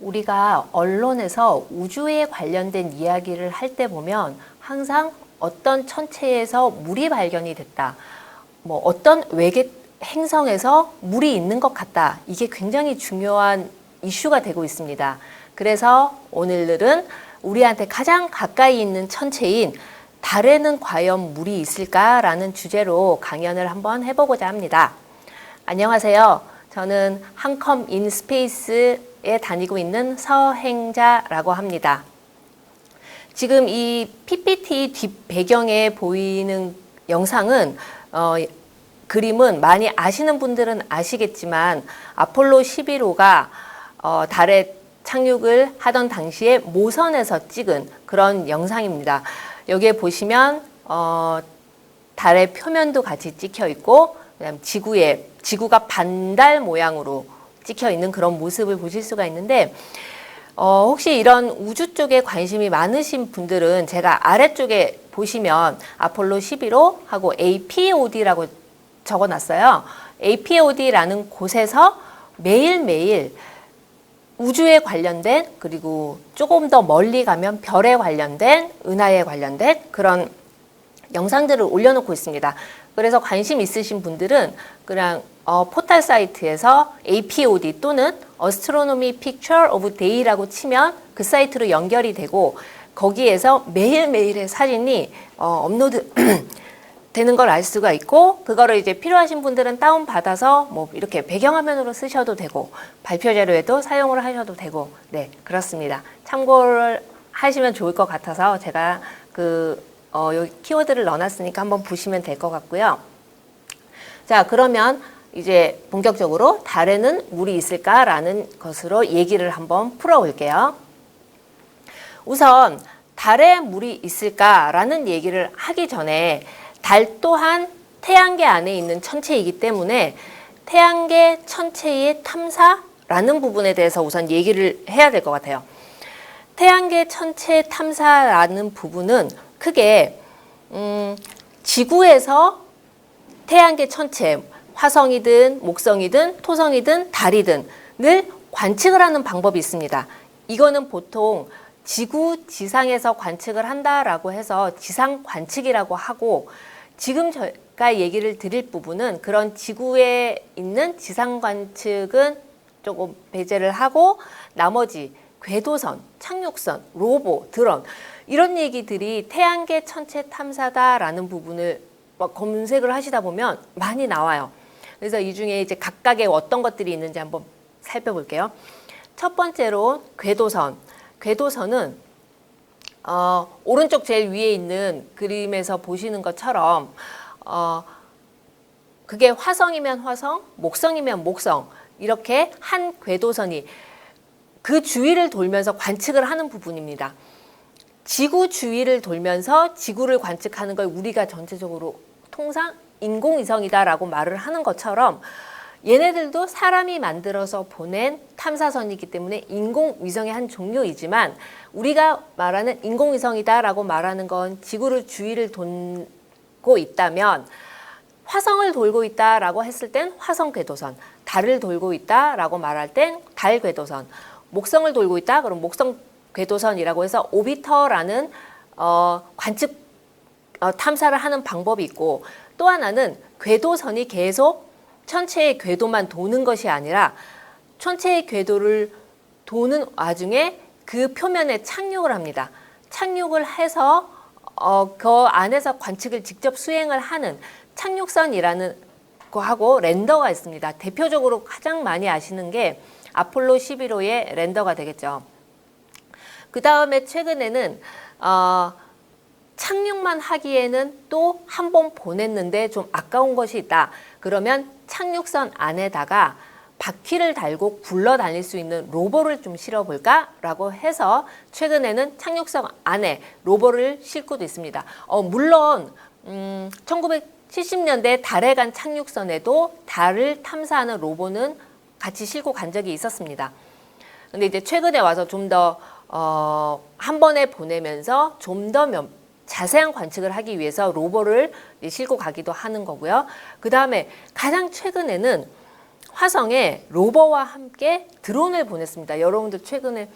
우리가 언론에서 우주에 관련된 이야기를 할 때 보면 항상 어떤 천체에서 물이 발견이 됐다. 뭐 어떤 외계 행성에서 물이 있는 것 같다. 이게 굉장히 중요한 이슈가 되고 있습니다. 그래서 오늘은 우리한테 가장 가까이 있는 천체인 달에는 과연 물이 있을까라는 주제로 강연을 한번 해보고자 합니다. 안녕하세요. 저는 한컴 인스페이스에 다니고 있는 서행자라고 합니다. 지금 이 PPT 뒷 배경에 보이는 영상은 그림은 많이 아시는 분들은 아시겠지만 아폴로 11호가 달에 착륙을 하던 당시에 모선에서 찍은 그런 영상입니다. 여기에 보시면 달의 표면도 같이 찍혀 있고 그다음 지구가 반달 모양으로 찍혀 있는 그런 모습을 보실 수가 있는데 혹시 이런 우주 쪽에 관심이 많으신 분들은 제가 아래쪽에 보시면 아폴로 11호하고 APOD라고 적어놨어요. APOD라는 곳에서 매일매일 우주에 관련된 그리고 조금 더 멀리 가면 별에 관련된 은하에 관련된 그런 영상들을 올려놓고 있습니다. 그래서 관심 있으신 분들은 그냥 포털 사이트에서 APOD 또는 Astronomy Picture of Day라고 치면 그 사이트로 연결이 되고 거기에서 매일매일의 사진이 업로드 되는 걸 알 수가 있고 그거를 이제 필요하신 분들은 다운받아서 뭐 이렇게 배경화면으로 쓰셔도 되고 발표 자료에도 사용을 하셔도 되고 네 그렇습니다. 참고를 하시면 좋을 것 같아서 제가 여기 키워드를 넣어놨으니까 한번 보시면 될 것 같고요. 자 그러면 이제 본격적으로 달에는 물이 있을까라는 것으로 얘기를 한번 풀어볼게요. 우선 달에 물이 있을까라는 얘기를 하기 전에 달 또한 태양계 안에 있는 천체이기 때문에 태양계 천체의 탐사라는 부분에 대해서 우선 얘기를 해야 될 것 같아요. 태양계 천체 탐사라는 부분은 크게 지구에서 태양계 천체, 화성이든 목성이든 토성이든 달이든 늘 관측을 하는 방법이 있습니다. 이거는 보통 지상에서 관측을 한다라고 해서 지상 관측이라고 하고 지금 제가 얘기를 드릴 부분은 그런 지구에 있는 지상 관측은 조금 배제를 하고 나머지 궤도선, 착륙선, 로봇, 드론 이런 얘기들이 태양계 천체 탐사다라는 부분을 검색을 하시다 보면 많이 나와요. 그래서 이 중에 이제 각각의 어떤 것들이 있는지 한번 살펴볼게요. 첫 번째로 궤도선. 궤도선은 오른쪽 제일 위에 있는 그림에서 보시는 것처럼 그게 화성이면 화성, 목성이면 목성 이렇게 한 궤도선이 그 주위를 돌면서 관측을 하는 부분입니다. 지구 주위를 돌면서 지구를 관측하는 걸 우리가 전체적으로 통상 인공위성이다라고 말을 하는 것처럼 얘네들도 사람이 만들어서 보낸 탐사선이기 때문에 인공위성의 한 종류이지만 우리가 말하는 인공위성이다라고 말하는 건 지구를 주위를 돌고 있다면 화성을 돌고 있다라고 했을 땐 화성 궤도선, 달을 돌고 있다라고 말할 땐 달 궤도선, 목성을 돌고 있다 그럼 목성 궤도선이라고 해서 오비터라는 관측 탐사를 하는 방법이 있고 또 하나는 궤도선이 계속 천체의 궤도만 도는 것이 아니라 천체의 궤도를 도는 와중에 그 표면에 착륙을 합니다. 착륙을 해서 그 안에서 관측을 직접 수행을 하는 착륙선이라는 거하고 랜더가 있습니다. 대표적으로 가장 많이 아시는 게 아폴로 11호의 랜더가 되겠죠. 그 다음에 최근에는 착륙만 하기에는 또 한 번 보냈는데 좀 아까운 것이 있다. 그러면 착륙선 안에다가 바퀴를 달고 굴러다닐 수 있는 로봇을 좀 실어볼까라고 해서 최근에는 착륙선 안에 로봇을 싣고도 있습니다. 물론 1970년대 달에 간 착륙선에도 달을 탐사하는 로봇은 같이 싣고 간 적이 있었습니다. 근데 이제 최근에 와서 좀 더 한 번에 보내면서 좀 더 자세한 관측을 하기 위해서 로봇을 싣고 가기도 하는 거고요. 그 다음에 가장 최근에는 화성에 로버와 함께 드론을 보냈습니다. 여러분들 최근에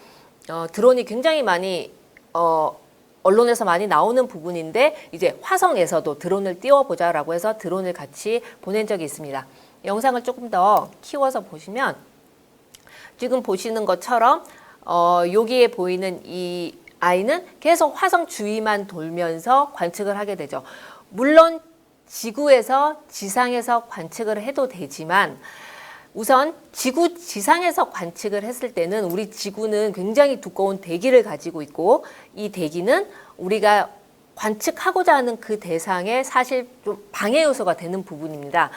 드론이 굉장히 많이 언론에서 많이 나오는 부분인데 이제 화성에서도 드론을 띄워보자라고 해서 드론을 같이 보낸 적이 있습니다. 영상을 조금 더 키워서 보시면 지금 보시는 것처럼 여기에 보이는 이 아이는 계속 화성 주위만 돌면서 관측을 하게 되죠. 물론 지구에서 지상에서 관측을 해도 되지만 우선 지구 지상에서 관측을 했을 때는 우리 지구는 굉장히 두꺼운 대기를 가지고 있고 이 대기는 우리가 관측하고자 하는 그 대상에 사실 좀 방해 요소가 되는 부분입니다.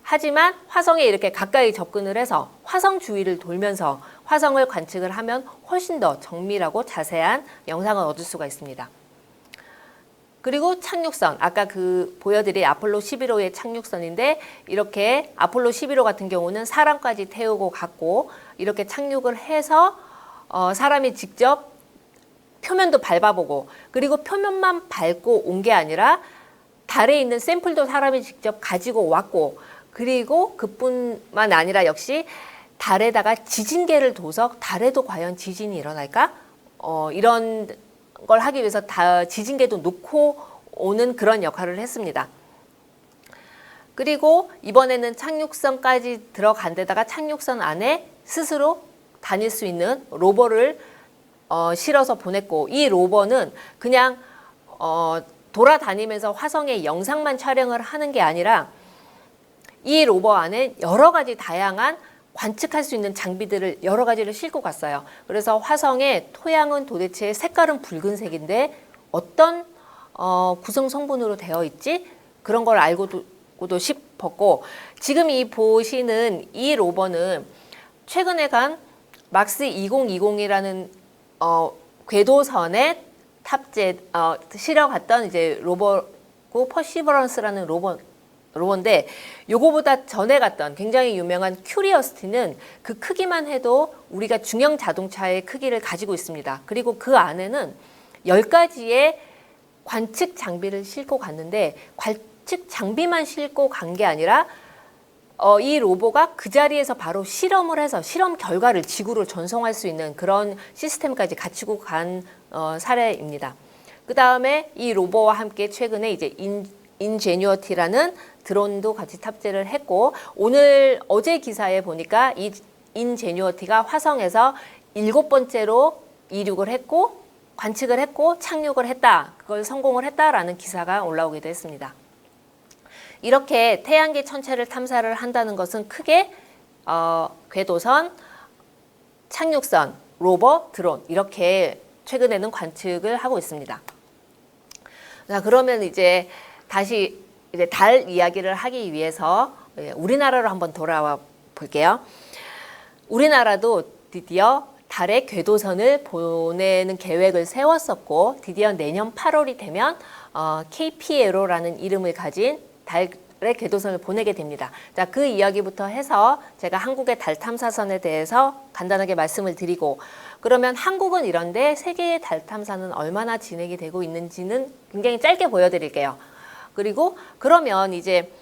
하지만 화성에 이렇게 가까이 접근을 해서 화성 주위를 돌면서 화성을 관측을 하면 훨씬 더 정밀하고 자세한 영상을 얻을 수가 있습니다. 그리고 착륙선, 아까 보여드린 아폴로 11호의 착륙선인데 이렇게 아폴로 11호 같은 경우는 사람까지 태우고 갔고 이렇게 착륙을 해서 사람이 직접 표면도 밟아보고 그리고 표면만 밟고 온 게 아니라 달에 있는 샘플도 사람이 직접 가지고 왔고 그리고 그뿐만 아니라 역시 달에다가 지진계를 둬서 달에도 과연 지진이 일어날까? 이런 걸 하기 위해서 지진계도 놓고 오는 그런 역할을 했습니다. 그리고 이번에는 착륙선까지 들어간 데다가 착륙선 안에 스스로 다닐 수 있는 로버를 실어서 보냈고 이 로버는 그냥 돌아다니면서 화성의 영상만 촬영을 하는 게 아니라 이 로버 안에 여러 가지 다양한 관측할 수 있는 장비들을 여러 가지를 싣고 갔어요. 그래서 화성의 토양은 도대체 색깔은 붉은색인데 어떤 구성 성분으로 되어 있지? 그런 걸 알고도 싶었고 지금 이 보시는 이 로버는 최근에 간 막스 2020이라는 궤도선에 실어갔던 이제 로버고 퍼시버런스라는 로버인데 요거보다 전에 갔던 굉장히 유명한 큐리어시티는 그 크기만 해도 우리가 중형 자동차의 크기를 가지고 있습니다. 그리고 그 안에는 10가지의 관측 장비를 싣고 갔는데 관측 장비만 싣고 간 게 아니라 이 로버가 그 자리에서 바로 실험을 해서 실험 결과를 지구로 전송할 수 있는 그런 시스템까지 갖추고 간 사례입니다. 그 다음에 이 로버와 함께 최근에 이제 인제뉴어티라는 드론도 같이 탑재를 했고 어제 기사에 보니까 이 인제뉴어티가 화성에서 7번째로 이륙을 했고 관측을 했고 착륙을 했다. 그걸 성공을 했다라는 기사가 올라오기도 했습니다. 이렇게 태양계 천체를 탐사를 한다는 것은 크게 궤도선, 착륙선, 로버, 드론 이렇게 최근에는 관측을 하고 있습니다. 자, 그러면 이제 다시 달 이야기를 하기 위해서 우리나라로 한번 돌아와 볼게요. 우리나라도 드디어 달에 궤도선을 보내는 계획을 세웠었고 드디어 내년 8월이 되면 KPLO라는 이름을 가진 달의 궤도선을 보내게 됩니다. 자, 그 이야기부터 해서 제가 한국의 달 탐사선에 대해서 간단하게 말씀을 드리고 그러면 한국은 이런데 세계의 달 탐사는 얼마나 진행이 되고 있는지는 굉장히 짧게 보여드릴게요. 그리고 그러면 이제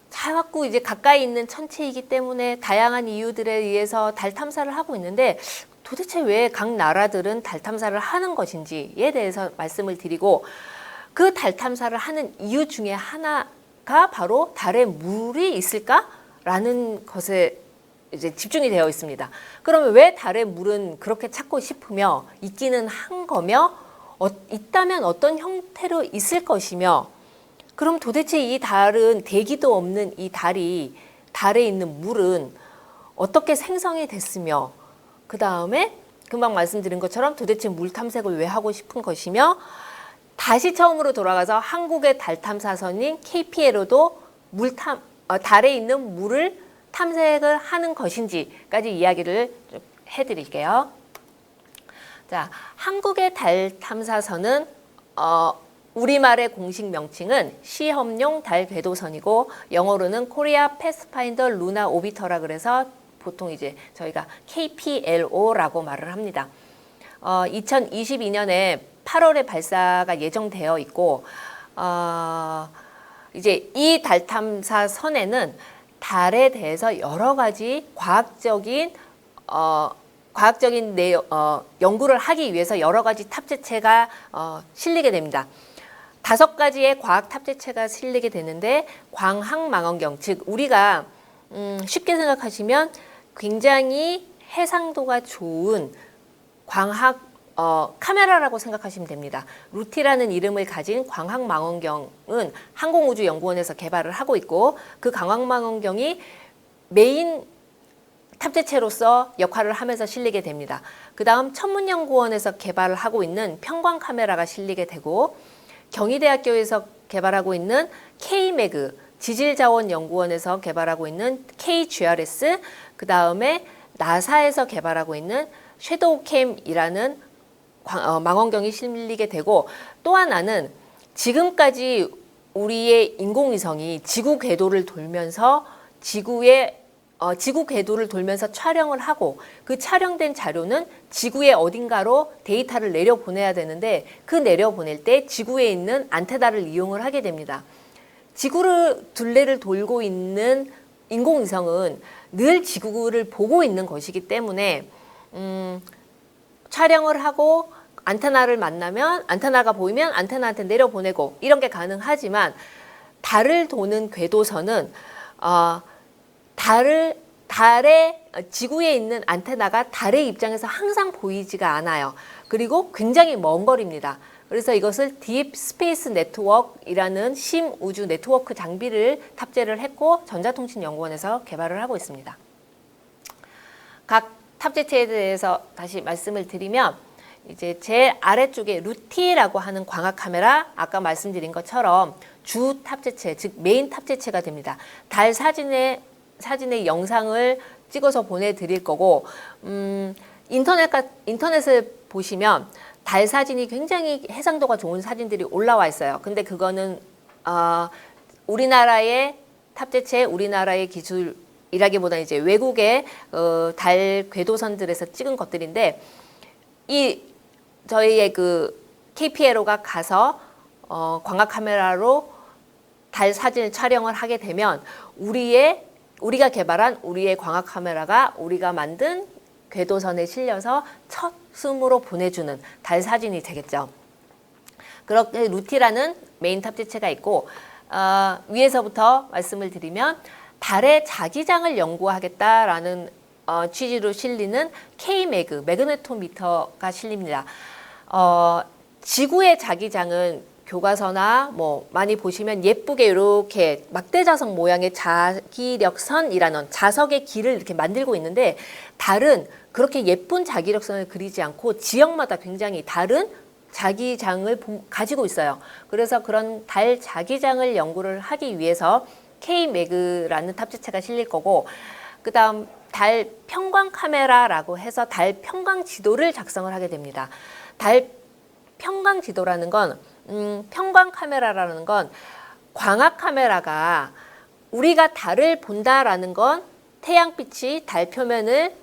자꾸 이제 가까이 있는 천체이기 때문에 다양한 이유들에 의해서 달 탐사를 하고 있는데 도대체 왜 각 나라들은 달 탐사를 하는 것인지에 대해서 말씀을 드리고 그 달 탐사를 하는 이유 중에 하나가 바로 달에 물이 있을까라는 것에 이제 집중이 되어 있습니다. 그러면 왜 달에 물은 그렇게 찾고 싶으며 있기는 한 거며 있다면 어떤 형태로 있을 것이며 그럼 도대체 이 달은 대기도 없는 이 달이 달에 있는 물은 어떻게 생성이 됐으며 그 다음에 금방 말씀드린 것처럼 도대체 물 탐색을 왜 하고 싶은 것이며 다시 처음으로 돌아가서 한국의 달 탐사선인 KPLO도 달에 있는 물을 탐색을 하는 것인지까지 이야기를 좀 해드릴게요. 자, 한국의 달 탐사선은 우리말의 공식 명칭은 시험용 달 궤도선이고 영어로는 코리아 패스파인더 루나 오비터라 그래서 보통 이제 저희가 KPLO라고 말을 합니다. 2022년에 8월에 발사가 예정되어 있고 이제 이 달 탐사선에는 달에 대해서 여러 가지 과학적인 연구를 하기 위해서 여러 가지 탑재체가 실리게 됩니다. 5가지의 과학 탑재체가 실리게 되는데, 광학망원경, 즉 우리가 쉽게 생각하시면 굉장히 해상도가 좋은 광학 카메라라고 생각하시면 됩니다. 루티라는 이름을 가진 광학망원경은 항공우주연구원에서 개발을 하고 있고, 그 광학망원경이 메인 탑재체로서 역할을 하면서 실리게 됩니다. 그 다음 천문연구원에서 개발을 하고 있는 평광카메라가 실리게 되고, 경희대학교에서 개발하고 있는 K매그, 지질자원연구원에서 개발하고 있는 KGRS, 그 다음에 나사에서 개발하고 있는 섀도우캠이라는 망원경이 실리게 되고, 또 하나는 지금까지 우리의 인공위성이 지구 궤도를 돌면서 지구 궤도를 돌면서 촬영을 하고, 그 촬영된 자료는 지구의 어딘가로 데이터를 내려보내야 되는데, 그 내려보낼 때 지구에 있는 안테나를 이용을 하게 됩니다. 지구를 둘레를 돌고 있는 인공위성은 늘 지구를 보고 있는 것이기 때문에 촬영을 하고 안테나를 만나면, 안테나가 보이면 안테나한테 내려보내고 이런 게 가능하지만, 달을 도는 궤도선은 지구에 있는 안테나가 달의 입장에서 항상 보이지가 않아요. 그리고 굉장히 먼 거리입니다. 그래서 이것을 딥 스페이스 네트워크이라는 심우주 네트워크 장비를 탑재를 했고, 전자통신연구원에서 개발을 하고 있습니다. 각 탑재체에 대해서 다시 말씀을 드리면, 이제 제일 아래쪽에 루티라고 하는 광학 카메라, 아까 말씀드린 것처럼 주 탑재체, 즉 메인 탑재체가 됩니다. 달 사진의 영상을 찍어서 보내드릴 거고, 인터넷을 보시면 달 사진이 굉장히 해상도가 좋은 사진들이 올라와 있어요. 근데 그거는 우리나라의 탑재체, 우리나라의 기술이라기보다는 이제 외국의 달 궤도선들에서 찍은 것들인데, 저희의 그 KPLO가 가서 광학 카메라로 달 사진을 촬영을 하게 되면, 우리가 개발한 우리의 광학 카메라가 우리가 만든 궤도선에 실려서 첫 숨으로 보내주는 달 사진이 되겠죠. 그렇게 루티라는 메인 탑재체가 있고, 위에서부터 말씀을 드리면 달의 자기장을 연구하겠다라는 취지로 실리는 K매그, 매그네토미터가 실립니다. 지구의 자기장은 교과서나 뭐 많이 보시면 예쁘게 이렇게 막대자석 모양의 자기력선이라는 자석의 길을 이렇게 만들고 있는데, 달은 그렇게 예쁜 자기력선을 그리지 않고 지역마다 굉장히 다른 자기장을 가지고 있어요. 그래서 그런 달 자기장을 연구를 하기 위해서 K매그라는 탑재체가 실릴 거고, 그 다음 달 평광 카메라라고 해서 달 평광 지도를 작성을 하게 됩니다. 달 평광 지도라는 건, 평광 카메라라는 건, 광학 카메라가 우리가 달을 본다라는 건 태양빛이 달 표면을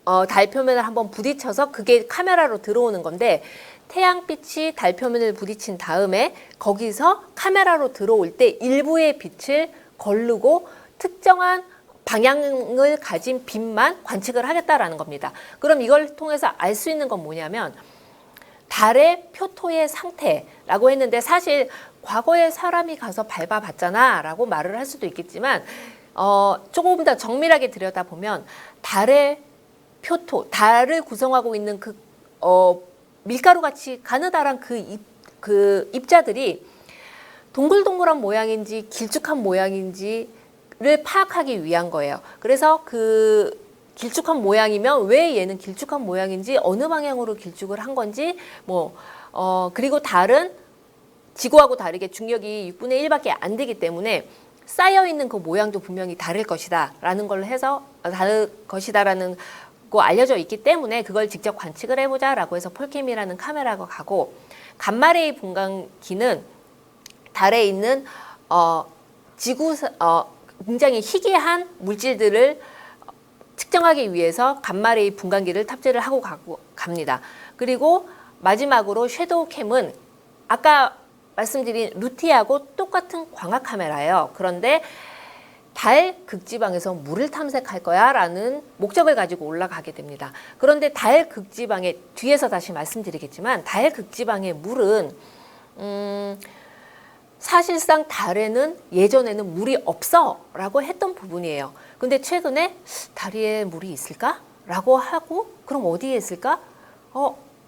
한번 부딪혀서 그게 카메라로 들어오는 건데, 태양빛이 달 표면을 부딪힌 다음에 거기서 카메라로 들어올 때 일부의 빛을 거르고 특정한 방향을 가진 빛만 관측을 하겠다라는 겁니다. 그럼 이걸 통해서 알 수 있는 건 뭐냐면, 달의 표토의 상태라고 했는데, 사실 과거에 사람이 가서 밟아봤잖아 라고 말을 할 수도 있겠지만, 조금 더 정밀하게 들여다보면 달의 표토, 달을 구성하고 있는 밀가루같이 가느다란 그 입자들이 동글동글한 모양인지 길쭉한 모양인지를 파악하기 위한 거예요. 그래서 그 길쭉한 모양이면 왜 얘는 길쭉한 모양인지, 어느 방향으로 길쭉을 한 건지, 그리고 달은 지구하고 다르게 중력이 6분의 1밖에 안 되기 때문에 쌓여있는 그 모양도 분명히 다를 것이다라는 걸 해서, 다를 것이다라는 거 알려져 있기 때문에 그걸 직접 관측을 해보자라고 해서 폴캠이라는 카메라가 가고, 감마레이 분광기는 달에 있는 굉장히 희귀한 물질들을 측정하기 위해서 감마레이 분광기를 탑재를 하고 갑니다. 그리고 마지막으로 섀도우캠은 아까 말씀드린 루티하고 똑같은 광학 카메라예요. 그런데 달 극지방에서 물을 탐색할 거야 라는 목적을 가지고 올라가게 됩니다. 그런데 달 극지방에, 뒤에서 다시 말씀드리겠지만 달 극지방의 물은 사실상 달에는 예전에는 물이 없어 라고 했던 부분이에요. 근데 최근에 달 위에 물이 있을까? 라고 하고 그럼 어디에 있을까?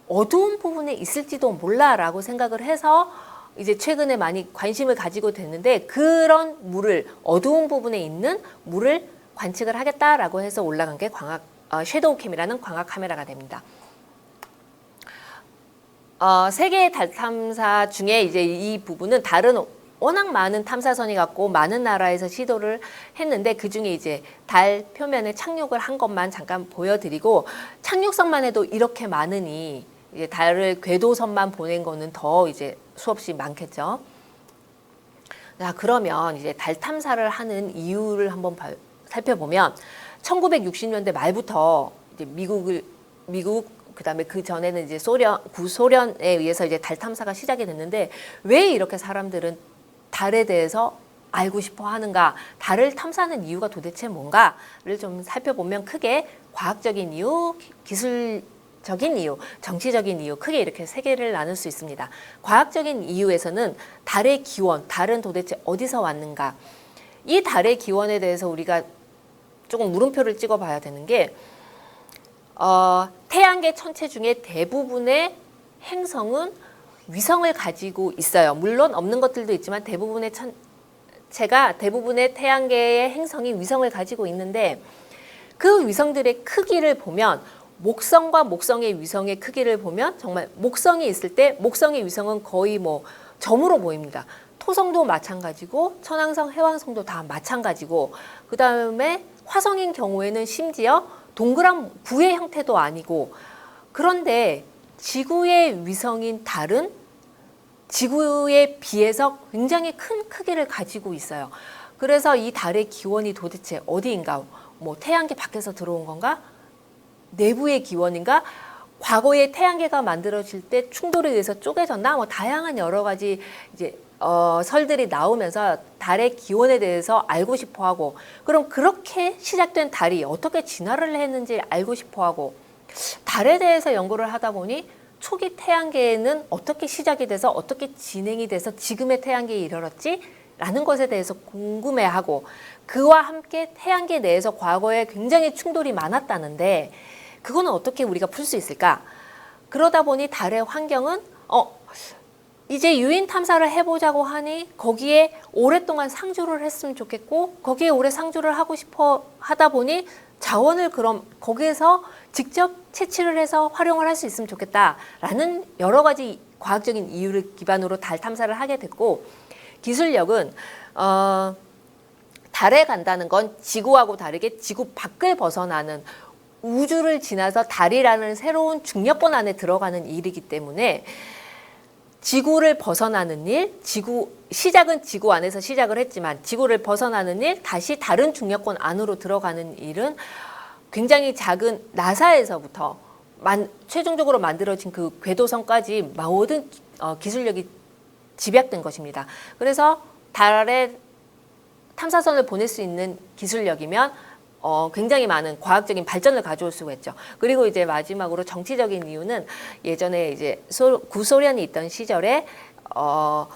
어두운 부분에 있을지도 몰라 라고 생각을 해서 이제 최근에 많이 관심을 가지고 됐는데, 그런 물을, 어두운 부분에 있는 물을 관측을 하겠다라고 해서 올라간 게 섀도우 캠이라는 광학 카메라가 됩니다. 세계의 달 탐사 중에 이제 이 부분은, 달은 워낙 많은 탐사선이 갖고 많은 나라에서 시도를 했는데 그 중에 이제 달 표면에 착륙을 한 것만 잠깐 보여드리고, 착륙선만 해도 이렇게 많으니 이제 달을 궤도선만 보낸 거는 더 이제 수없이 많겠죠. 자, 그러면 이제 달 탐사를 하는 이유를 한번 살펴보면 1960년대 말부터 이제 미국 그다음에 그 전에는 이제 구소련에 의해서 이제 달 탐사가 시작이 됐는데, 왜 이렇게 사람들은 달에 대해서 알고 싶어 하는가, 달을 탐사하는 이유가 도대체 뭔가를 좀 살펴보면 크게 과학적인 이유, 기술적인 이유, 정치적인 이유, 크게 이렇게 세 개를 나눌 수 있습니다. 과학적인 이유에서는 달의 기원, 달은 도대체 어디서 왔는가, 이 달의 기원에 대해서 우리가 조금 물음표를 찍어 봐야 되는 게, 태양계 천체 중에 대부분의 행성은 위성을 가지고 있어요. 물론 없는 것들도 있지만 대부분의 대부분의 태양계의 행성이 위성을 가지고 있는데, 그 위성들의 크기를 보면, 목성과 목성의 위성의 크기를 보면 정말 목성이 있을 때 목성의 위성은 거의 뭐 점으로 보입니다. 토성도 마찬가지고 천왕성, 해왕성도 다 마찬가지고, 그 다음에 화성인 경우에는 심지어 동그란 부의 형태도 아니고, 그런데 지구의 위성인 달은 지구에 비해서 굉장히 큰 크기를 가지고 있어요. 그래서 이 달의 기원이 도대체 어디인가, 뭐 태양계 밖에서 들어온 건가, 내부의 기원인가, 과거에 태양계가 만들어질 때 충돌에 의해서 쪼개졌나, 뭐 다양한 여러 가지 이제 설들이 나오면서 달의 기원에 대해서 알고 싶어하고, 그럼 그렇게 시작된 달이 어떻게 진화를 했는지 알고 싶어하고, 달에 대해서 연구를 하다 보니 초기 태양계에는 어떻게 시작이 돼서 어떻게 진행이 돼서 지금의 태양계에 이르렀지? 라는 것에 대해서 궁금해하고, 그와 함께 태양계 내에서 과거에 굉장히 충돌이 많았다는데 그거는 어떻게 우리가 풀 수 있을까? 그러다 보니 달의 환경은 이제 유인 탐사를 해보자고 하니 거기에 오랫동안 상주를 했으면 좋겠고, 거기에 오래 상주를 하고 싶어 하다 보니 자원을 그럼 거기에서 직접 채취를 해서 활용을 할 수 있으면 좋겠다라는 여러 가지 과학적인 이유를 기반으로 달 탐사를 하게 됐고, 기술력은 달에 간다는 건 지구하고 다르게 지구 밖을 벗어나는, 우주를 지나서 달이라는 새로운 중력권 안에 들어가는 일이기 때문에 지구를 벗어나는 일, 시작은 지구 안에서 시작을 했지만 지구를 벗어나는 일, 다시 다른 중력권 안으로 들어가는 일은 굉장히 작은 나사에서부터 최종적으로 만들어진 그 궤도선까지 모든 기술력이 집약된 것입니다. 그래서 달에 탐사선을 보낼 수 있는 기술력이면 굉장히 많은 과학적인 발전을 가져올 수가 있죠. 그리고 이제 마지막으로 정치적인 이유는, 예전에 이제 구소련이 있던 시절에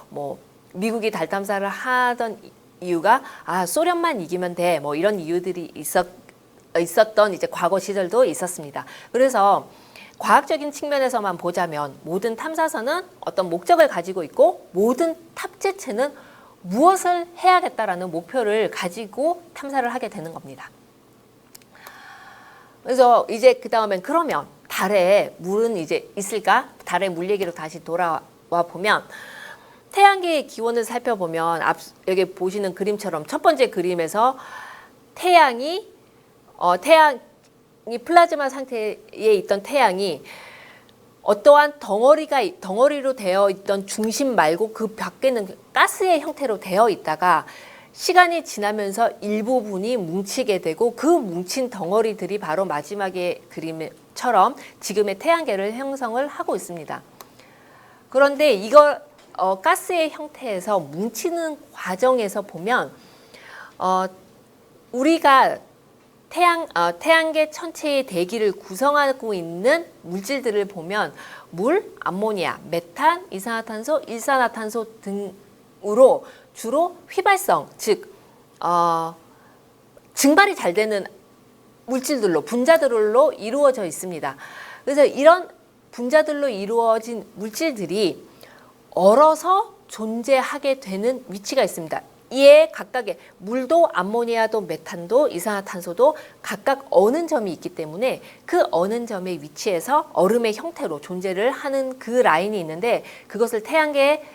뭐 미국이 달 탐사를 하던 이유가 소련만 이기면 돼, 뭐 이런 이유들이 있었던 이제 과거 시절도 있었습니다. 그래서 과학적인 측면에서만 보자면 모든 탐사선은 어떤 목적을 가지고 있고, 모든 탑재체는 무엇을 해야겠다라는 목표를 가지고 탐사를 하게 되는 겁니다. 그래서 이제 그 다음엔 그러면 달에 물은 이제 있을까? 달의 물 얘기로 다시 돌아와 보면, 태양계의 기원을 살펴보면 여기 보시는 그림처럼 첫 번째 그림에서 태양이 플라즈마 상태에 있던 태양이 어떠한 덩어리로 되어 있던 중심 말고 그 밖에는 가스의 형태로 되어 있다가 시간이 지나면서 일부분이 뭉치게 되고, 그 뭉친 덩어리들이 바로 마지막의 그림처럼 지금의 태양계를 형성을 하고 있습니다. 그런데 이걸 가스의 형태에서 뭉치는 과정에서 보면 우리가 태양계 천체의 대기를 구성하고 있는 물질들을 보면 물, 암모니아, 메탄, 이산화탄소, 일산화탄소 등으로 주로 휘발성, 즉 증발이 잘 되는 물질들로, 분자들로 이루어져 있습니다. 그래서 이런 분자들로 이루어진 물질들이 얼어서 존재하게 되는 위치가 있습니다. 이에 각각의 물도 암모니아도 메탄도 이산화탄소도 각각 어는 점이 있기 때문에 그 어는 점의 위치에서 얼음의 형태로 존재를 하는 그 라인이 있는데, 그것을 태양계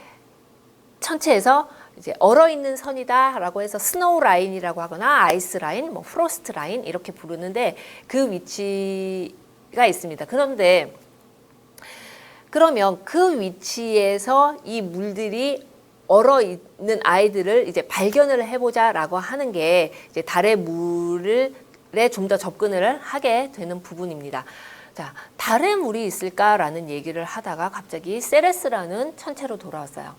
천체에서 이제 얼어있는 선이다라고 해서 스노우 라인이라고 하거나 아이스 라인, 뭐 프로스트 라인 이렇게 부르는데, 그 위치가 있습니다. 그러면 그 위치에서 이 물들이 얼어 있는 아이들을 이제 발견을 해보자라고 하는 게 이제 달의 물에 좀 더 접근을 하게 되는 부분입니다. 자, 달에 물이 있을까라는 얘기를 하다가 갑자기 세레스라는 천체로 돌아왔어요.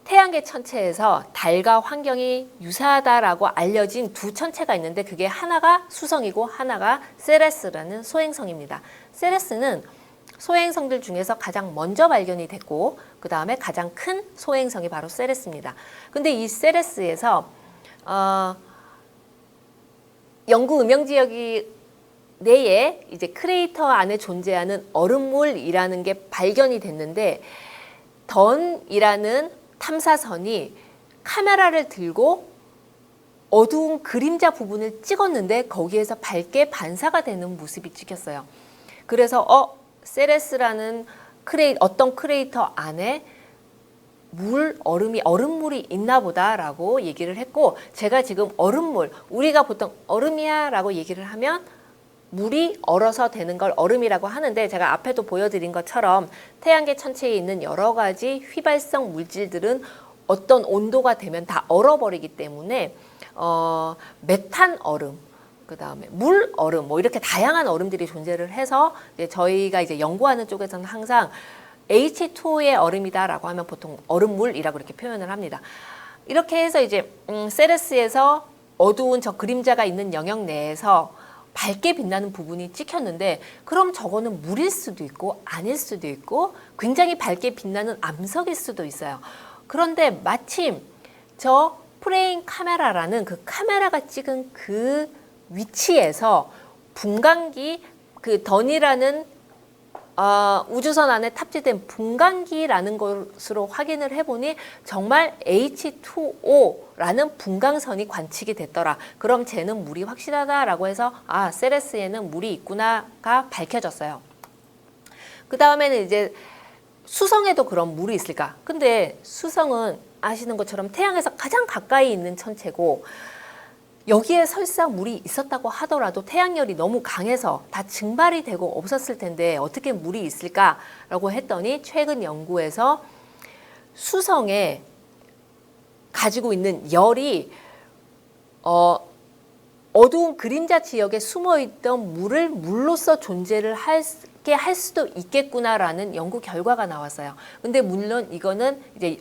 태양계 천체에서 달과 환경이 유사하다라고 알려진 두 천체가 있는데, 그게 하나가 수성이고 하나가 세레스라는 소행성입니다. 세레스는 소행성들 중에서 가장 먼저 발견이 됐고, 그 다음에 가장 큰 소행성이 바로 세레스입니다. 근데 이 세레스에서 영구 음영 지역이 내에 이제 크레이터 안에 존재하는 얼음물이라는 게 발견이 됐는데, 던이라는 탐사선이 카메라를 들고 어두운 그림자 부분을 찍었는데 거기에서 밝게 반사가 되는 모습이 찍혔어요. 그래서 세레스라는 어떤 크레이터 안에 얼음물이 있나 보다라고 얘기를 했고, 제가 지금 얼음물, 우리가 보통 얼음이야 라고 얘기를 하면 물이 얼어서 되는 걸 얼음이라고 하는데, 제가 앞에도 보여드린 것처럼 태양계 천체에 있는 여러 가지 휘발성 물질들은 어떤 온도가 되면 다 얼어버리기 때문에 메탄 얼음, 그 다음에 물 얼음, 뭐 이렇게 다양한 얼음들이 존재를 해서 이제 저희가 이제 연구하는 쪽에서는 항상 H2O의 얼음이다라고 하면 보통 얼음물이라고 이렇게 표현을 합니다. 이렇게 해서 이제 세레스에서 어두운 저 그림자가 있는 영역 내에서 밝게 빛나는 부분이 찍혔는데, 그럼 저거는 물일 수도 있고 아닐 수도 있고 굉장히 밝게 빛나는 암석일 수도 있어요. 그런데 마침 저 프레임 카메라라는 그 카메라가 찍은 그 위치에서 분광기, 그 던이라는 우주선 안에 탑재된 분광기라는 것으로 확인을 해보니 정말 H2O라는 분광선이 관측이 됐더라. 그럼 쟤는 물이 확실하다라고 해서 세레스에는 물이 있구나가 밝혀졌어요. 그 다음에는 이제 수성에도 그럼 물이 있을까? 근데 수성은 아시는 것처럼 태양에서 가장 가까이 있는 천체고, 여기에 설사 물이 있었다고 하더라도 태양열이 너무 강해서 다 증발이 되고 없었을 텐데 어떻게 물이 있을까라고 했더니, 최근 연구에서 수성에 가지고 있는 열이 어두운 그림자 지역에 숨어있던 물을 물로서 존재를 하게 할 수도 있겠구나라는 연구 결과가 나왔어요. 근데 물론 이거는 이제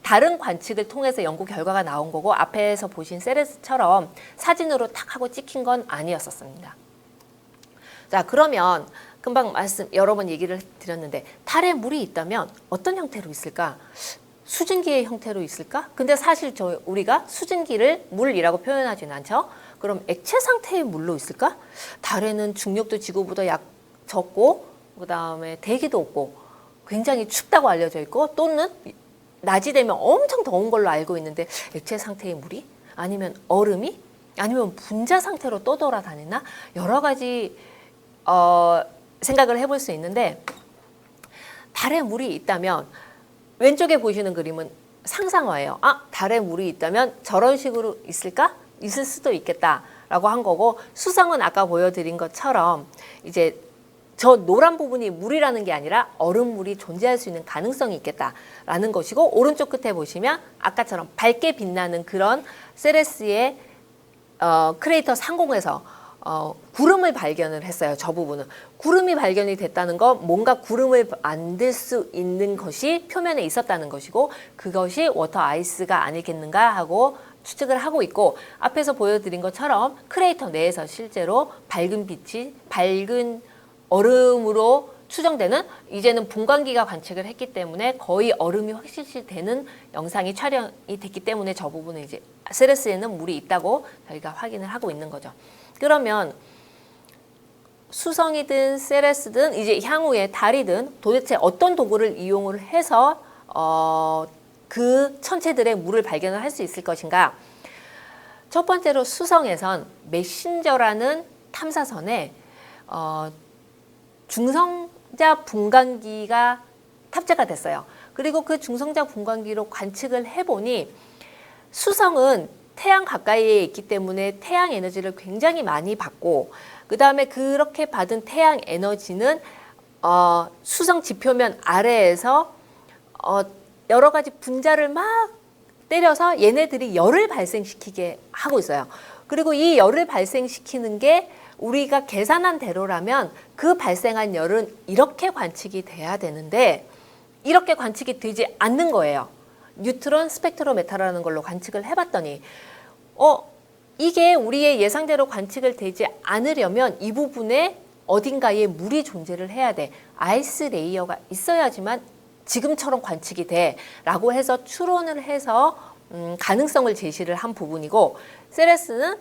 다른 관측을 통해서 연구 결과가 나온 거고, 앞에서 보신 세레스처럼 사진으로 탁 하고 찍힌 건 아니었었습니다. 자, 그러면 금방 여러 번 얘기를 드렸는데, 달에 물이 있다면 어떤 형태로 있을까? 수증기의 형태로 있을까? 근데 사실 우리가 수증기를 물이라고 표현하지는 않죠. 그럼 액체 상태의 물로 있을까? 달에는 중력도 지구보다 적고, 그 다음에 대기도 없고 굉장히 춥다고 알려져 있고, 또는 낮이 되면 엄청 더운 걸로 알고 있는데 액체 상태의 물이? 아니면 얼음이? 아니면 분자 상태로 떠돌아다니나? 여러 가지 생각을 해볼 수 있는데, 달에 물이 있다면 왼쪽에 보시는 그림은 상상화예요. 달에 물이 있다면 저런 식으로 있을까? 있을 수도 있겠다라고 한 거고, 수성은 아까 보여드린 것처럼 이제 저 노란 부분이 물이라는 게 아니라 얼음물이 존재할 수 있는 가능성이 있겠다라는 것이고, 오른쪽 끝에 보시면 아까처럼 밝게 빛나는 그런 세레스의 크레이터 상공에서 구름을 발견을 했어요. 저 부분은 구름이 발견이 됐다는 건 뭔가 구름을 만들 수 있는 것이 표면에 있었다는 것이고, 그것이 워터 아이스가 아니겠는가 하고 추측을 하고 있고, 앞에서 보여드린 것처럼 크레이터 내에서 실제로 밝은 빛이 밝은 얼음으로 추정되는, 이제는 분광기가 관측을 했기 때문에 거의 얼음이 확실시 되는 영상이 촬영이 됐기 때문에 저 부분은 이제 세레스에는 물이 있다고 저희가 확인을 하고 있는 거죠. 그러면 수성이든 세레스든 이제 향후에 달이든 도대체 어떤 도구를 이용을 해서 그 천체들의 물을 발견을 할 수 있을 것인가? 첫 번째로 수성에선 메신저라는 탐사선에 중성자 분광기가 탑재가 됐어요. 그리고 그 중성자 분광기로 관측을 해보니 수성은 태양 가까이에 있기 때문에 태양 에너지를 굉장히 많이 받고, 그 다음에 그렇게 받은 태양 에너지는 수성 지표면 아래에서 여러 가지 분자를 막 때려서 얘네들이 열을 발생시키게 하고 있어요. 그리고 이 열을 발생시키는 게 우리가 계산한 대로라면 그 발생한 열은 이렇게 관측이 돼야 되는데 이렇게 관측이 되지 않는 거예요. 뉴트론 스펙트로메터라는 걸로 관측을 해봤더니 이게 우리의 예상대로 관측을 되지 않으려면 이 부분에 어딘가에 물이 존재를 해야 돼. 아이스 레이어가 있어야지만 지금처럼 관측이 돼 라고 해서 추론을 해서 가능성을 제시를 한 부분이고, 세레스는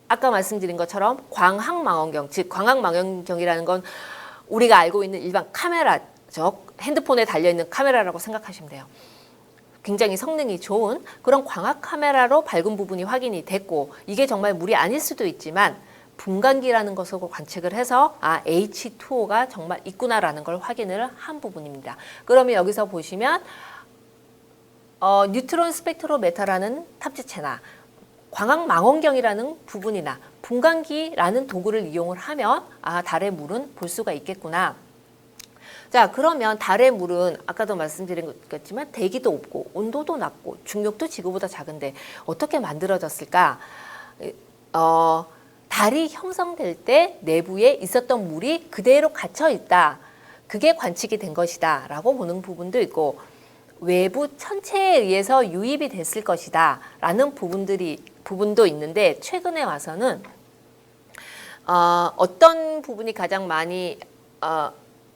아까 말씀드린 것처럼 광학망원경, 즉 광학망원경이라는 건 우리가 알고 있는 일반 카메라죠. 핸드폰에 달려있는 카메라라고 생각하시면 돼요. 굉장히 성능이 좋은 그런 광학 카메라로 밝은 부분이 확인이 됐고, 이게 정말 물이 아닐 수도 있지만 분광기라는 것으로 관측을 해서 H2O가 정말 있구나라는 걸 확인을 한 부분입니다. 그러면 여기서 보시면 뉴트론 스펙트로메터라는 탑재체나 광학망원경이라는 부분이나 분광기라는 도구를 이용을 하면 달의 물은 볼 수가 있겠구나. 자, 그러면 달의 물은 아까도 말씀드린 것 같지만 대기도 없고 온도도 낮고 중력도 지구보다 작은데 어떻게 만들어졌을까? 달이 형성될 때 내부에 있었던 물이 그대로 갇혀 있다. 그게 관측이 된 것이다 라고 보는 부분도 있고, 외부 천체에 의해서 유입이 됐을 것이다 라는 부분도 있는데, 최근에 와서는 어떤 부분이 가장 많이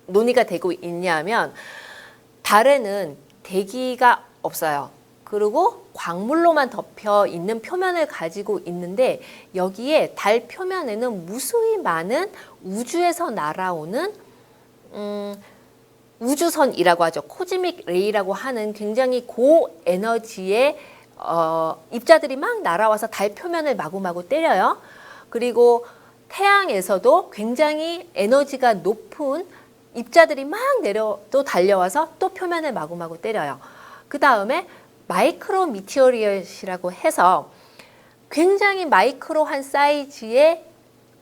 논의가 되고 있냐면, 달에는 대기가 없어요. 그리고 광물로만 덮여 있는 표면을 가지고 있는데, 여기에 달 표면에는 무수히 많은 우주에서 날아오는 우주선이라고 하죠. 코즈믹 레이라고 하는 굉장히 고에너지의 입자들이 막 날아와서 달 표면을 마구마구 때려요. 그리고 태양에서도 굉장히 에너지가 높은 입자들이 막 또 달려와서 또 표면을 마구마구 때려요. 그 다음에 마이크로 미티어리엇이라고 해서 굉장히 마이크로한 사이즈의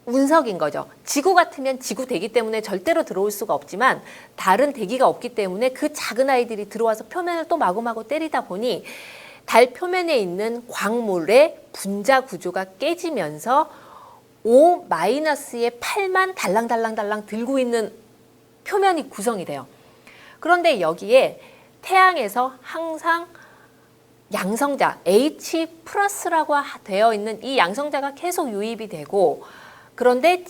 운석인 거죠. 지구 같으면 지구 대기 때문에 절대로 들어올 수가 없지만, 달은 대기가 없기 때문에 그 작은 아이들이 들어와서 표면을 또 마구마구 때리다 보니 달 표면에 있는 광물의 분자 구조가 깨지면서 O-의 8만 달랑달랑달랑 들고 있는 표면이 구성이 돼요. 그런데 여기에 태양에서 항상 양성자 H+라고 되어 있는 이 양성자가 계속 유입이 되고, 그런데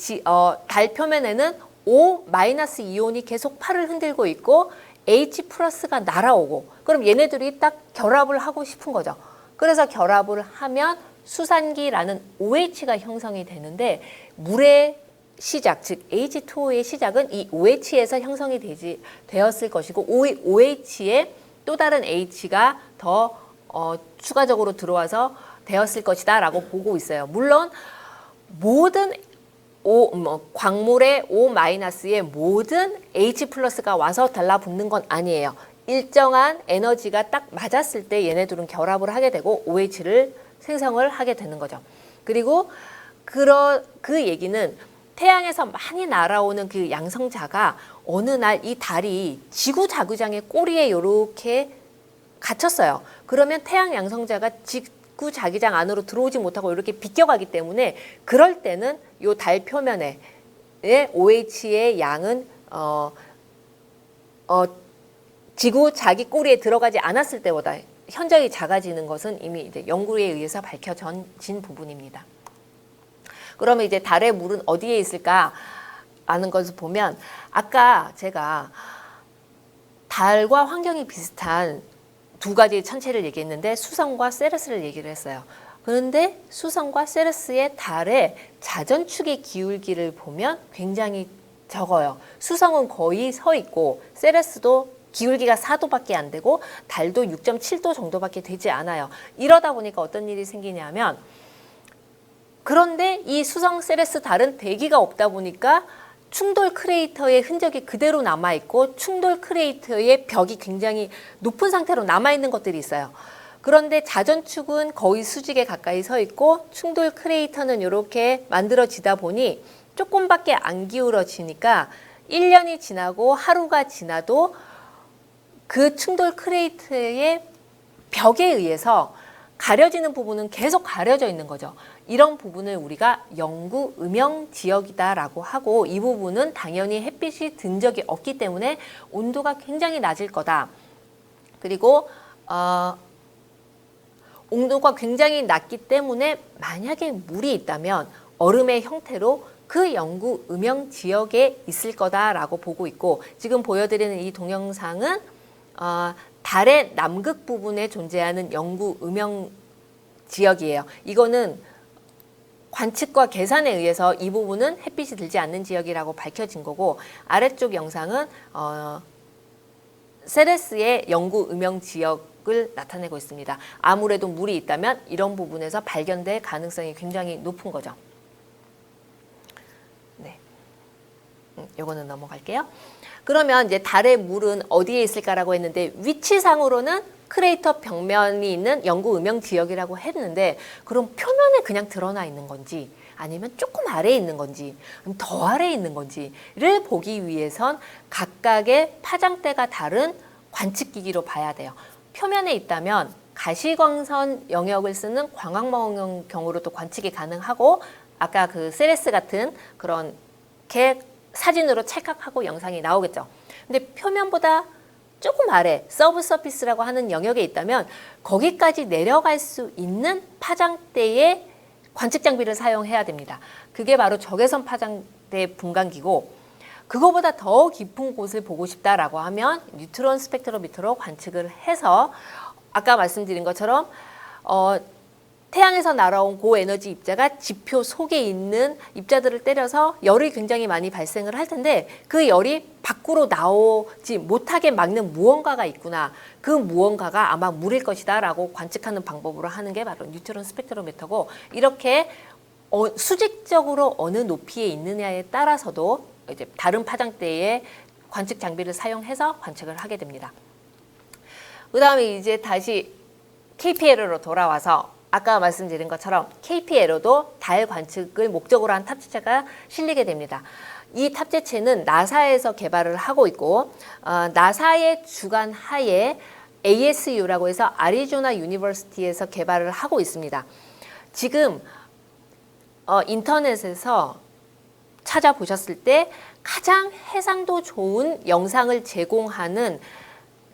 달 표면에는 O-이온이 계속 팔을 흔들고 있고 H+가 날아오고, 그럼 얘네들이 딱 결합을 하고 싶은 거죠. 그래서 결합을 하면 수산기라는 OH가 형성이 되는데, 물의 시작, 즉 H2O의 시작은 이 OH에서 형성이 되었을 것이고, OH에 또 다른 H가 더 추가적으로 들어와서 되었을 것이다 라고 보고 있어요. 물론 모든 광물의 O-의 모든 H+가 와서 달라붙는 건 아니에요. 일정한 에너지가 딱 맞았을 때 얘네들은 결합을 하게 되고 OH를 생성을 하게 되는 거죠. 그리고 그 얘기는 태양에서 많이 날아오는 그 양성자가 어느 날 이 달이 지구 자기장의 꼬리에 이렇게 갇혔어요. 그러면 태양 양성자가 지구 자기장 안으로 들어오지 못하고 이렇게 비껴가기 때문에, 그럴 때는 이 달 표면에 OH의 양은 지구 자기 꼬리에 들어가지 않았을 때보다 현저히 작아지는 것은 이미 이제 연구에 의해서 밝혀진 부분입니다. 그러면 이제 달의 물은 어디에 있을까 하는 것을 보면 아까 제가 달과 환경이 비슷한 두 가지 천체를 얘기했는데 수성과 세레스를 얘기를 했어요. 그런데 수성과 세레스의 달의 자전축의 기울기를 보면 굉장히 적어요. 수성은 거의 서 있고 세레스도 기울기가 4도밖에 안 되고 달도 6.7도 정도밖에 되지 않아요. 이러다 보니까 어떤 일이 생기냐면 그런데 이 수성 세레스 달은 대기가 없다 보니까 충돌 크레이터의 흔적이 그대로 남아있고 충돌 크레이터의 벽이 굉장히 높은 상태로 남아있는 것들이 있어요. 그런데 자전축은 거의 수직에 가까이 서 있고 충돌 크레이터는 이렇게 만들어지다 보니 조금밖에 안 기울어지니까 1년이 지나고 하루가 지나도 그 충돌 크레이터의 벽에 의해서 가려지는 부분은 계속 가려져 있는 거죠. 이런 부분을 우리가 영구 음영 지역이다라고 하고 이 부분은 당연히 햇빛이 든 적이 없기 때문에 온도가 굉장히 낮을 거다. 그리고 온도가 굉장히 낮기 때문에 만약에 물이 있다면 얼음의 형태로 그 영구 음영 지역에 있을 거다라고 보고 있고 지금 보여드리는 이 동영상은 달의 남극 부분에 존재하는 영구 음영 지역이에요. 이거는 관측과 계산에 의해서 이 부분은 햇빛이 들지 않는 지역이라고 밝혀진 거고 아래쪽 영상은 세레스의 영구 음영 지역을 나타내고 있습니다. 아무래도 물이 있다면 이런 부분에서 발견될 가능성이 굉장히 높은 거죠. 네, 요거는 넘어갈게요. 그러면 이제 달의 물은 어디에 있을까라고 했는데 위치상으로는 크레이터 벽면이 있는 영구 음영 지역이라고 했는데 그럼 표면에 그냥 드러나 있는 건지 아니면 조금 아래에 있는 건지 더 아래에 있는 건지를 보기 위해선 각각의 파장대가 다른 관측기기로 봐야 돼요. 표면에 있다면 가시광선 영역을 쓰는 광학망원경으로도 관측이 가능하고 아까 그 세레스 같은 그런 개 사진으로 찰칵하고 영상이 나오겠죠. 근데 표면보다 조금 아래 서브서피스라고 하는 영역에 있다면 거기까지 내려갈 수 있는 파장대의 관측 장비를 사용해야 됩니다. 그게 바로 적외선 파장대 분광기고 그거보다 더 깊은 곳을 보고 싶다라고 하면 뉴트론 스펙트로미터로 관측을 해서 아까 말씀드린 것처럼 태양에서 날아온 고에너지 입자가 지표 속에 있는 입자들을 때려서 열이 굉장히 많이 발생을 할 텐데 그 열이 밖으로 나오지 못하게 막는 무언가가 있구나. 그 무언가가 아마 물일 것이다 라고 관측하는 방법으로 하는 게 바로 뉴트론 스펙트로미터고 이렇게 수직적으로 어느 높이에 있느냐에 따라서도 이제 다른 파장대의 관측 장비를 사용해서 관측을 하게 됩니다. 그 다음에 이제 다시 KPLL로 돌아와서 아까 말씀드린 것처럼 KPLL도 달 관측을 목적으로 한 탑재체가 실리게 됩니다. 이 탑재체는 나사에서 개발을 하고 있고 나사의 주관 하에 ASU라고 해서 아리조나 유니버시티에서 개발을 하고 있습니다. 지금 인터넷에서 찾아보셨을 때 가장 해상도 좋은 영상을 제공하는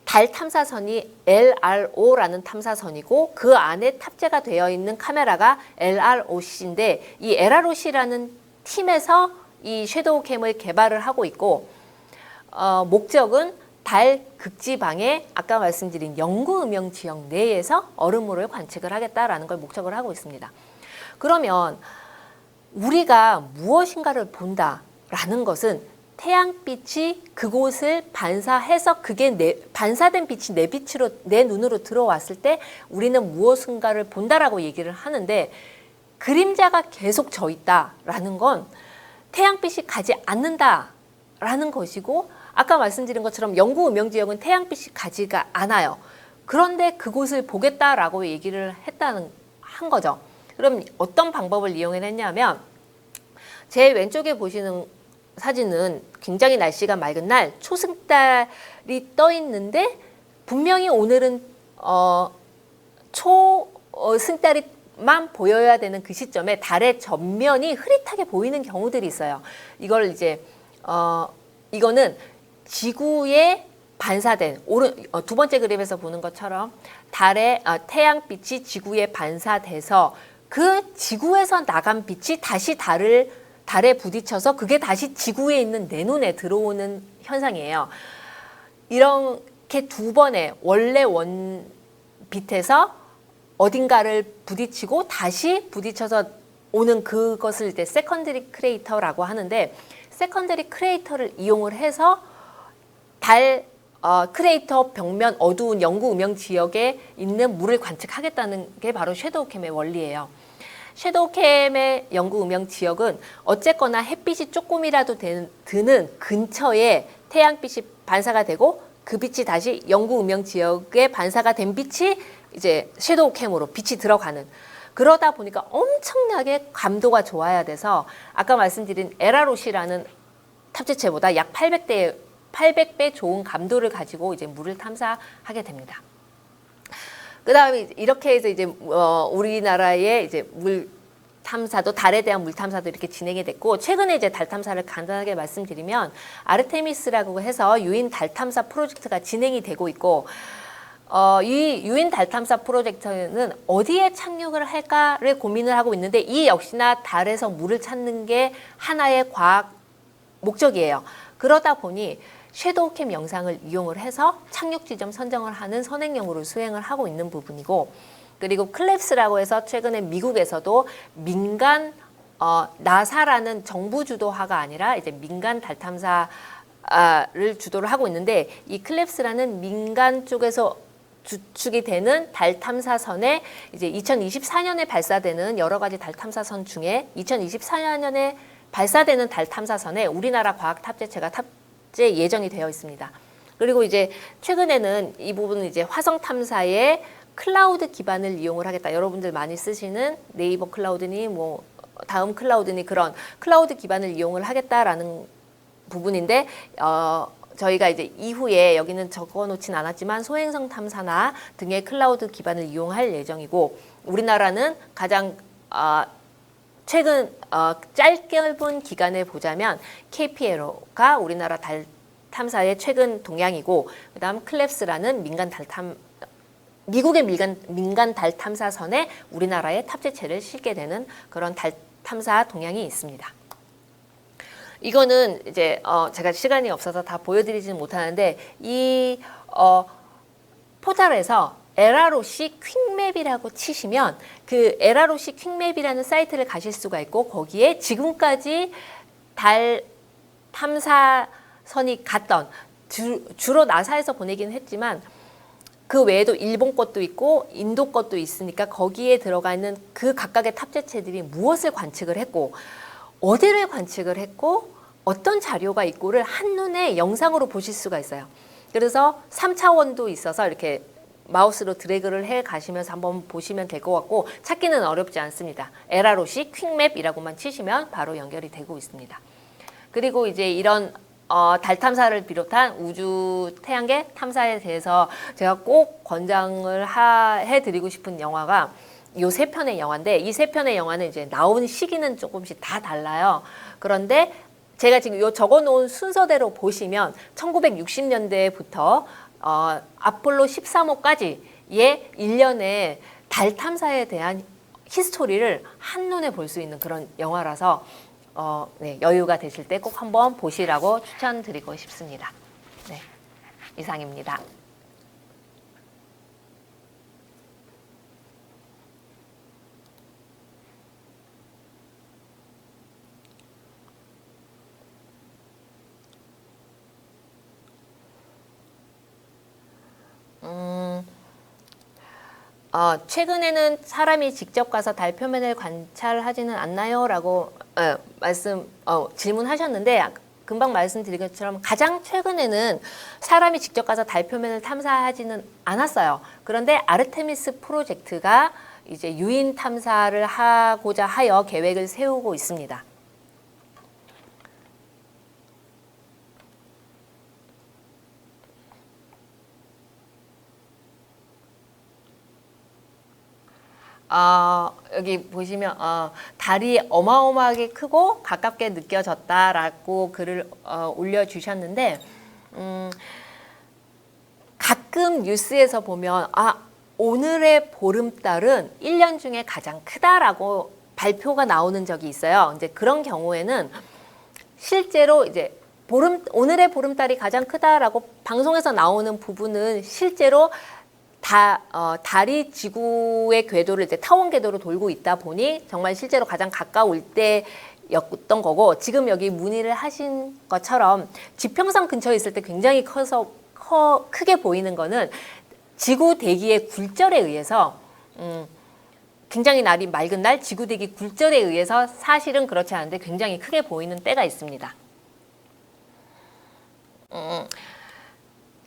달 탐사선이 LRO라는 탐사선이고 그 안에 탑재가 되어 있는 카메라가 LROC인데 이 LROC라는 팀에서 이 섀도우 캠을 개발을 하고 있고 목적은 달 극지방에 아까 말씀드린 영구 음영 지역 내에서 얼음물을 관측을 하겠다라는 걸 목적을 하고 있습니다. 그러면 우리가 무엇인가를 본다라는 것은 태양빛이 그곳을 반사해서 그게 반사된 빛이 내 빛으로 내 눈으로 들어왔을 때 우리는 무엇인가를 본다라고 얘기를 하는데 그림자가 계속 져 있다라는 건 태양빛이 가지 않는다라는 것이고 아까 말씀드린 것처럼 영구 음영 지역은 태양빛이 가지가 않아요. 그런데 그곳을 보겠다라고 얘기를 한 거죠. 그럼 어떤 방법을 이용했냐면 제 왼쪽에 보시는 사진은 굉장히 날씨가 맑은 날 초승달이 떠 있는데 분명히 오늘은 초승달이만 보여야 되는 그 시점에 달의 전면이 흐릿하게 보이는 경우들이 있어요. 이걸 이제 이거는 지구의 반사된 두 번째 그림에서 보는 것처럼 태양빛이 지구에 반사돼서 그 지구에서 나간 빛이 다시 달에 부딪혀서 그게 다시 지구에 있는 내 눈에 들어오는 현상이에요. 이렇게 두 번의 원래 원빛에서 어딘가를 부딪히고 다시 부딪혀서 오는 그것을 이제 세컨더리 크레이터라고 하는데, 세컨더리 크레이터를 이용을 해서 달 크레이터 벽면 어두운 영구 음영 지역에 있는 물을 관측하겠다는 게 바로 섀도우 캠의 원리예요. 섀도우 캠의 영구 음영 지역은 어쨌거나 햇빛이 조금이라도 드는 근처에 태양빛이 반사가 되고 그 빛이 다시 영구 음영 지역에 반사가 된 빛이 이제 섀도우 캠으로 빛이 들어가는, 그러다 보니까 엄청나게 감도가 좋아야 돼서 아까 말씀드린 에라롯이라는 탑재체보다 약 800배 좋은 감도를 가지고 이제 물을 탐사하게 됩니다. 그 다음에 이렇게 해서 이제 우리나라의 이제 물 탐사도, 달에 대한 물 탐사도 이렇게 진행이 됐고, 최근에 이제 달 탐사를 간단하게 말씀드리면 아르테미스라고 해서 유인 달 탐사 프로젝트가 진행이 되고 있고, 이 유인 달 탐사 프로젝트는 어디에 착륙을 할까를 고민을 하고 있는데, 이 역시나 달에서 물을 찾는 게 하나의 과학 목적이에요. 그러다 보니 섀도우 캠 영상을 이용을 해서 착륙 지점 선정을 하는 선행령으로 수행을 하고 있는 부분이고, 그리고 클랩스라고 해서 최근에 미국에서도 민간 나사라는 정부 주도화가 아니라 이제 민간 달 탐사를 주도를 하고 있는데, 이 클랩스라는 민간 쪽에서 주축이 되는 달 탐사선에 이제 2024년에 발사되는 여러 가지 달 탐사선 중에 2024년에 발사되는 달 탐사선에 우리나라 과학 탑재체가 탑재 예정이 되어 있습니다. 그리고 이제 최근에는 이 부분은 이제 화성 탐사에 클라우드 기반을 이용을 하겠다. 여러분들 많이 쓰시는 네이버 클라우드니 뭐 다음 클라우드니 그런 클라우드 기반을 이용을 하겠다라는 부분인데, 저희가 이제 이후에 여기는 적어놓진 않았지만 소행성 탐사나 등의 클라우드 기반을 이용할 예정이고, 우리나라는 가장 최근 짧은 기간에 보자면 KPLO가 우리나라 달 탐사의 최근 동향이고, 그다음 클랩스라는 미국의 민간 달 탐사선에 우리나라의 탑재체를 실게 되는 그런 달 탐사 동향이 있습니다. 이거는 이제 제가 시간이 없어서 다 보여드리지는 못하는데, 이 포털에서 에라롯이 퀵맵이라고 치시면 그 에라롯이 퀵맵이라는 사이트를 가실 수가 있고, 거기에 지금까지 달 탐사선이 갔던, 주로 나사에서 보내기는 했지만 그 외에도 일본 것도 있고 인도 것도 있으니까 거기에 들어가 있는 그 각각의 탑재체들이 무엇을 관측을 했고 어디를 관측을 했고 어떤 자료가 있고를 한눈에 영상으로 보실 수가 있어요. 그래서 3차원도 있어서 이렇게 마우스로 드래그를 해 가시면서 한번 보시면 될 것 같고, 찾기는 어렵지 않습니다. 에라롯이 퀵맵이라고만 치시면 바로 연결이 되고 있습니다. 그리고 이제 이런 달 탐사를 비롯한 우주 태양계 탐사에 대해서 제가 꼭 권장을 해드리고 싶은 영화가 이 세 편의 영화인데, 이 세 편의 영화는 이제 나온 시기는 조금씩 다 달라요. 그런데 제가 지금 요 적어놓은 순서대로 보시면 1960년대부터 아폴로 13호까지의 일련의 달 탐사에 대한 히스토리를 한눈에 볼 수 있는 그런 영화라서 네, 여유가 되실 때 꼭 한번 보시라고 추천드리고 싶습니다. 네, 이상입니다. 최근에는 사람이 직접 가서 달 표면을 관찰하지는 않나요? 라고 질문하셨는데, 금방 말씀드린 것처럼 가장 최근에는 사람이 직접 가서 달 표면을 탐사하지는 않았어요. 그런데 아르테미스 프로젝트가 이제 유인 탐사를 하고자 하여 계획을 세우고 있습니다. 여기 보시면 달이 어마어마하게 크고 가깝게 느껴졌다라고 글을 올려주셨는데, 가끔 뉴스에서 보면 오늘의 보름달은 1년 중에 가장 크다라고 발표가 나오는 적이 있어요. 이제 그런 경우에는 실제로 이제 오늘의 보름달이 가장 크다라고 방송에서 나오는 부분은 실제로 달이 지구의 궤도를 이제 타원 궤도로 돌고 있다 보니 정말 실제로 가장 가까울 때였던 거고, 지금 여기 문의를 하신 것처럼 지평선 근처에 있을 때 굉장히 크게 보이는 거는 지구 대기의 굴절에 의해서 굉장히 날이 맑은 날 지구 대기 굴절에 의해서 사실은 그렇지 않은데 굉장히 크게 보이는 때가 있습니다.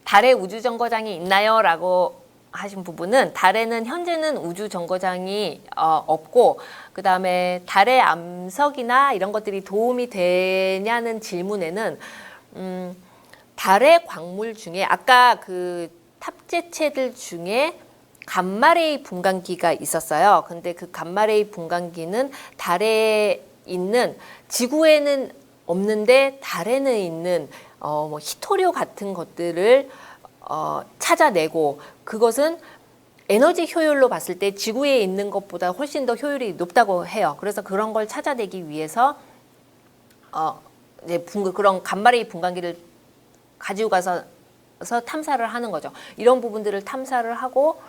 달에 우주정거장이 있나요? 라고 하신 부분은, 달에는 현재는 우주정거장이 없고, 그 다음에 달의 암석이나 이런 것들이 도움이 되냐는 질문에는 달의 광물 중에 아까 그 탑재체들 중에 감마레이 분광기가 있었어요. 근데 그 감마레이 분광기는 달에 있는, 지구에는 없는데 달에는 있는 뭐 히토류 같은 것들을 찾아내고, 그것은 에너지 효율로 봤을 때 지구에 있는 것보다 훨씬 더 효율이 높다고 해요. 그래서 그런 걸 찾아내기 위해서 이제 그런 감마레이 분광기를 가지고 가서 탐사를 하는 거죠. 이런 부분들을 탐사를 하고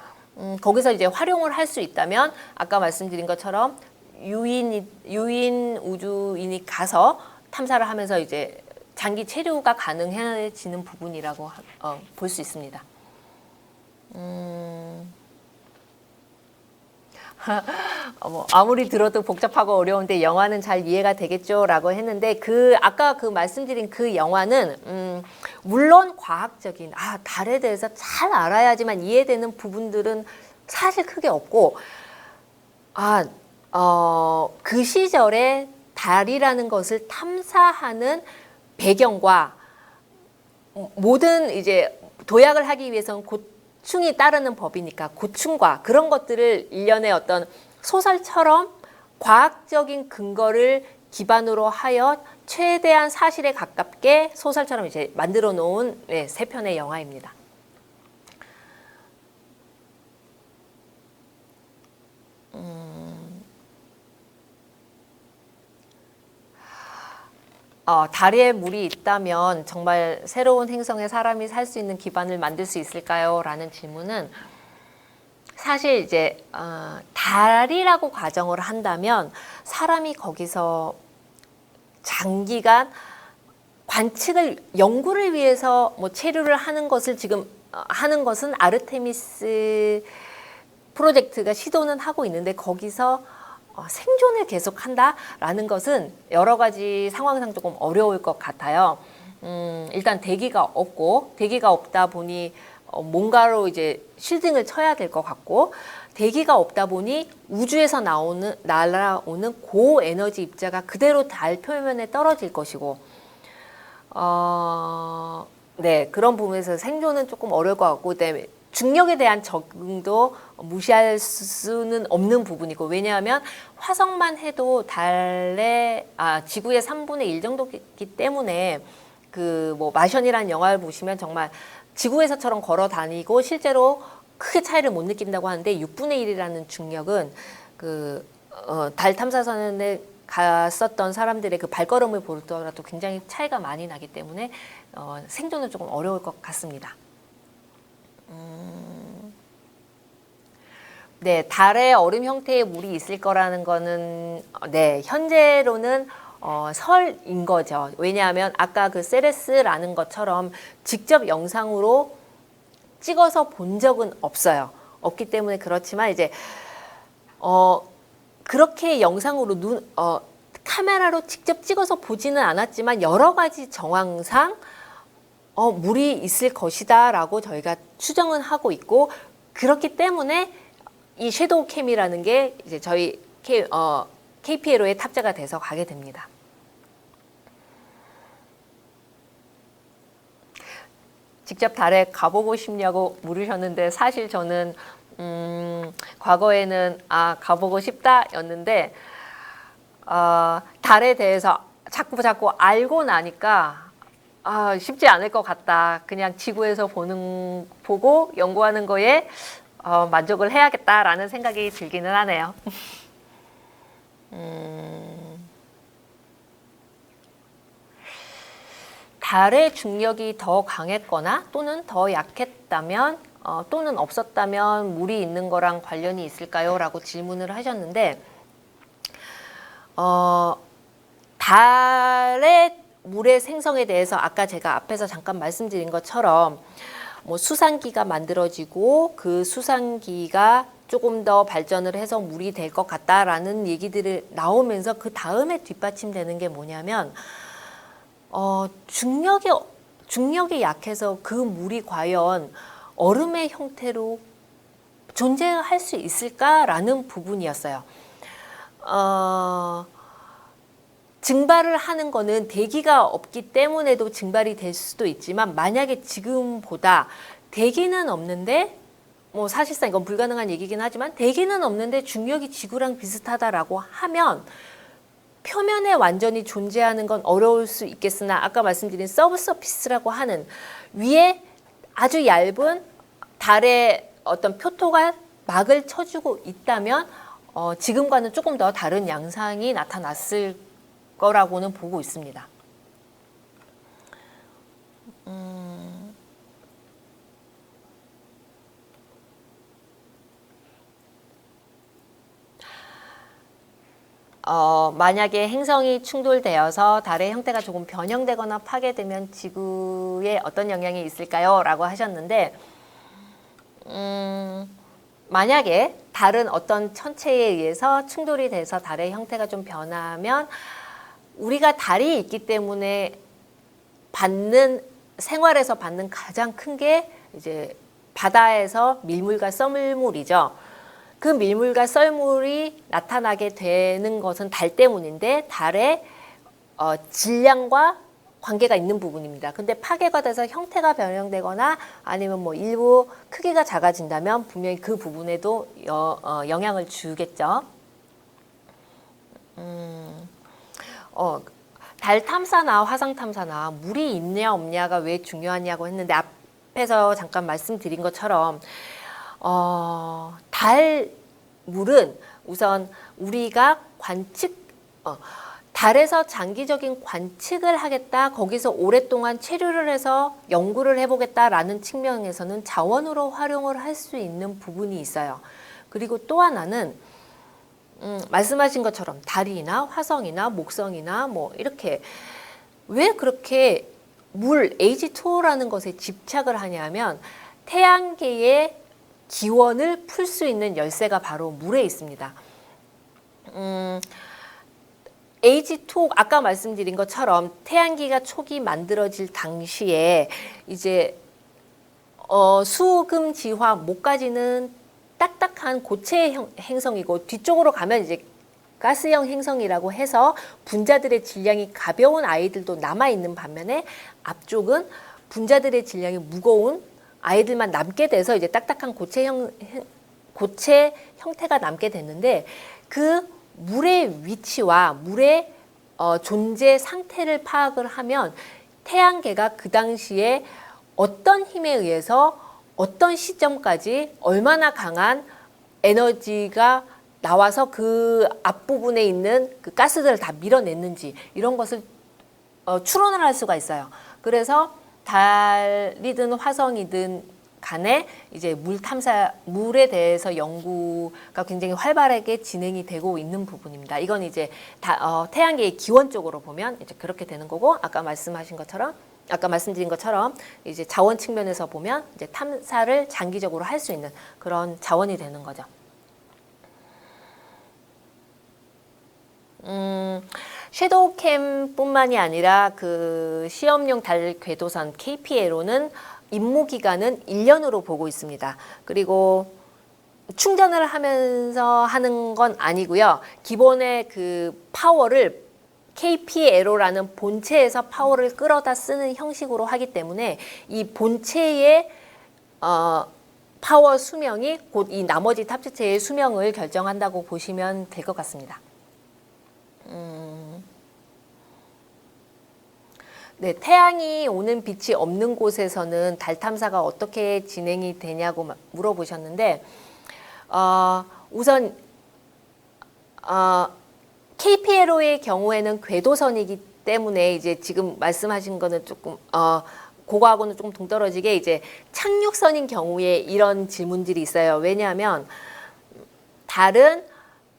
거기서 이제 활용을 할 수 있다면 아까 말씀드린 것처럼 유인 우주인이 가서 탐사를 하면서 이제 장기 체류가 가능해지는 부분이라고 볼 수 있습니다. 아무리 들어도 복잡하고 어려운데 영화는 잘 이해가 되겠죠라고 했는데, 아까 말씀드린 그 영화는 물론 과학적인 달에 대해서 잘 알아야지만 이해되는 부분들은 사실 크게 없고, 그 시절에 달이라는 것을 탐사하는 배경과 모든 이제 도약을 하기 위해서는 고충이 따르는 법이니까 고충과 그런 것들을 일련의 어떤 소설처럼 과학적인 근거를 기반으로 하여 최대한 사실에 가깝게 소설처럼 이제 만들어 놓은 세 편의 영화입니다. 달에 물이 있다면 정말 새로운 행성에 사람이 살 수 있는 기반을 만들 수 있을까요? 라는 질문은 사실 이제 달이라고 가정을 한다면 사람이 거기서 장기간 연구를 위해서 뭐 체류를 하는 것을 지금 하는 것은 아르테미스 프로젝트가 시도는 하고 있는데, 거기서 생존을 계속한다라는 것은 여러 가지 상황상 조금 어려울 것 같아요. 일단 대기가 없다 보니 뭔가로 이제 쉴딩을 쳐야 될 것 같고, 대기가 없다 보니 우주에서 날아오는 고에너지 입자가 그대로 달 표면에 떨어질 것이고, 그런 부분에서 생존은 조금 어려울 것 같고, 그다음에 중력에 대한 적응도 무시할 수는 없는 부분이고, 왜냐하면 화성만 해도 지구의 3분의 1 정도이기 때문에 뭐 마션이라는 영화를 보시면 정말 지구에서처럼 걸어 다니고 실제로 크게 차이를 못 느낀다고 하는데, 6분의 1이라는 중력은 달 탐사선에 갔었던 사람들의 그 발걸음을 보더라도 굉장히 차이가 많이 나기 때문에 생존은 조금 어려울 것 같습니다. 네, 달에 얼음 형태의 물이 있을 거라는 거는 현재로는 설인 거죠. 왜냐하면 아까 그 세레스라는 것처럼 직접 영상으로 찍어서 본 적은 없기 때문에 그렇지만 이제 그렇게 영상으로 카메라로 직접 찍어서 보지는 않았지만 여러 가지 정황상 물이 있을 것이다라고 저희가 추정은 하고 있고, 그렇기 때문에 이 섀도우 캠이라는 게 이제 저희 KPLO에 탑재가 돼서 가게 됩니다. 직접 달에 가보고 싶냐고 물으셨는데, 사실 저는 과거에는 가보고 싶다였는데 달에 대해서 자꾸 알고 나니까 쉽지 않을 것 같다. 그냥 지구에서 보고 연구하는 거에 만족을 해야겠다라는 생각이 들기는 하네요. 달의 중력이 더 강했거나 또는 더 약했다면 또는 없었다면 물이 있는 거랑 관련이 있을까요? 라고 질문을 하셨는데 달의 물의 생성에 대해서 아까 제가 앞에서 잠깐 말씀드린 것처럼 뭐 수산기가 만들어지고 그 수산기가 조금 더 발전을 해서 물이 될 것 같다라는 얘기들이 나오면서 그 다음에 뒷받침되는 게 뭐냐면 중력이 약해서 그 물이 과연 얼음의 형태로 존재할 수 있을까라는 부분이었어요. 증발을 하는 거는 대기가 없기 때문에도 증발이 될 수도 있지만 만약에 지금보다 대기는 없는데 뭐 사실상 이건 불가능한 얘기긴 하지만 대기는 없는데 중력이 지구랑 비슷하다라고 하면 표면에 완전히 존재하는 건 어려울 수 있겠으나 아까 말씀드린 서브서피스라고 하는 위에 아주 얇은 달의 어떤 표토가 막을 쳐주고 있다면 지금과는 조금 더 다른 양상이 나타났을 거라고는 보고 있습니다. 만약에 행성이 충돌되어서 달의 형태가 조금 변형되거나 파괴되면 지구에 어떤 영향이 있을까요? 라고 하셨는데 만약에 다른 어떤 천체에 의해서 충돌이 돼서 달의 형태가 좀 변하면 우리가 달이 있기 때문에 생활에서 받는 가장 큰 게 이제 바다에서 밀물과 썰물이죠. 그 밀물과 썰물이 나타나게 되는 것은 달 때문인데 달의 질량과 관계가 있는 부분입니다. 근데 파괴가 돼서 형태가 변형되거나 아니면 뭐 일부 크기가 작아진다면 분명히 그 부분에도 영향을 주겠죠. 달 탐사나 화성 탐사나 물이 있냐 없냐가 왜 중요하냐고 했는데 앞에서 잠깐 말씀드린 것처럼 달 물은 우선 우리가 달에서 장기적인 관측을 하겠다, 거기서 오랫동안 체류를 해서 연구를 해보겠다라는 측면에서는 자원으로 활용을 할 수 있는 부분이 있어요. 그리고 또 하나는 말씀하신 것처럼 달이나 화성이나 목성이나 뭐 이렇게 왜 그렇게 물 H2O라는 것에 집착을 하냐면 태양계의 기원을 풀 수 있는 열쇠가 바로 물에 있습니다. H2O 아까 말씀드린 것처럼 태양계가 초기 만들어질 당시에 이제 수금지화 목까지는 딱딱한 고체 행성이고 뒤쪽으로 가면 이제 가스형 행성이라고 해서 분자들의 질량이 가벼운 아이들도 남아있는 반면에 앞쪽은 분자들의 질량이 무거운 아이들만 남게 돼서 이제 딱딱한 고체 형태가 남게 됐는데 그 물의 위치와 물의 존재 상태를 파악을 하면 태양계가 그 당시에 어떤 힘에 의해서 어떤 시점까지 얼마나 강한 에너지가 나와서 그 앞부분에 있는 그 가스들을 다 밀어냈는지 이런 것을 추론을 할 수가 있어요. 그래서 달이든 화성이든 간에 이제 물에 대해서 연구가 굉장히 활발하게 진행이 되고 있는 부분입니다. 이건 이제 태양계의 기원 쪽으로 보면 이제 그렇게 되는 거고 아까 말씀드린 것처럼 이제 자원 측면에서 보면 이제 탐사를 장기적으로 할 수 있는 그런 자원이 되는 거죠. 섀도우캠뿐만이 아니라 그 시험용 달 궤도선 KPLO는 임무 기간은 1년으로 보고 있습니다. 그리고 충전을 하면서 하는 건 아니고요. 기본의 그 파워를 KPLO라는 본체에서 파워를 끌어다 쓰는 형식으로 하기 때문에 이 본체의 파워 수명이 곧 이 나머지 탑재체의 수명을 결정한다고 보시면 될 것 같습니다. 네, 태양이 오는 빛이 없는 곳에서는 달 탐사가 어떻게 진행이 되냐고 물어보셨는데, 우선 KPLO의 경우에는 궤도선이기 때문에 이제 지금 말씀하신 거는 조금 그거하고는 조금 동떨어지게 이제 착륙선인 경우에 이런 질문들이 있어요. 왜냐하면 달은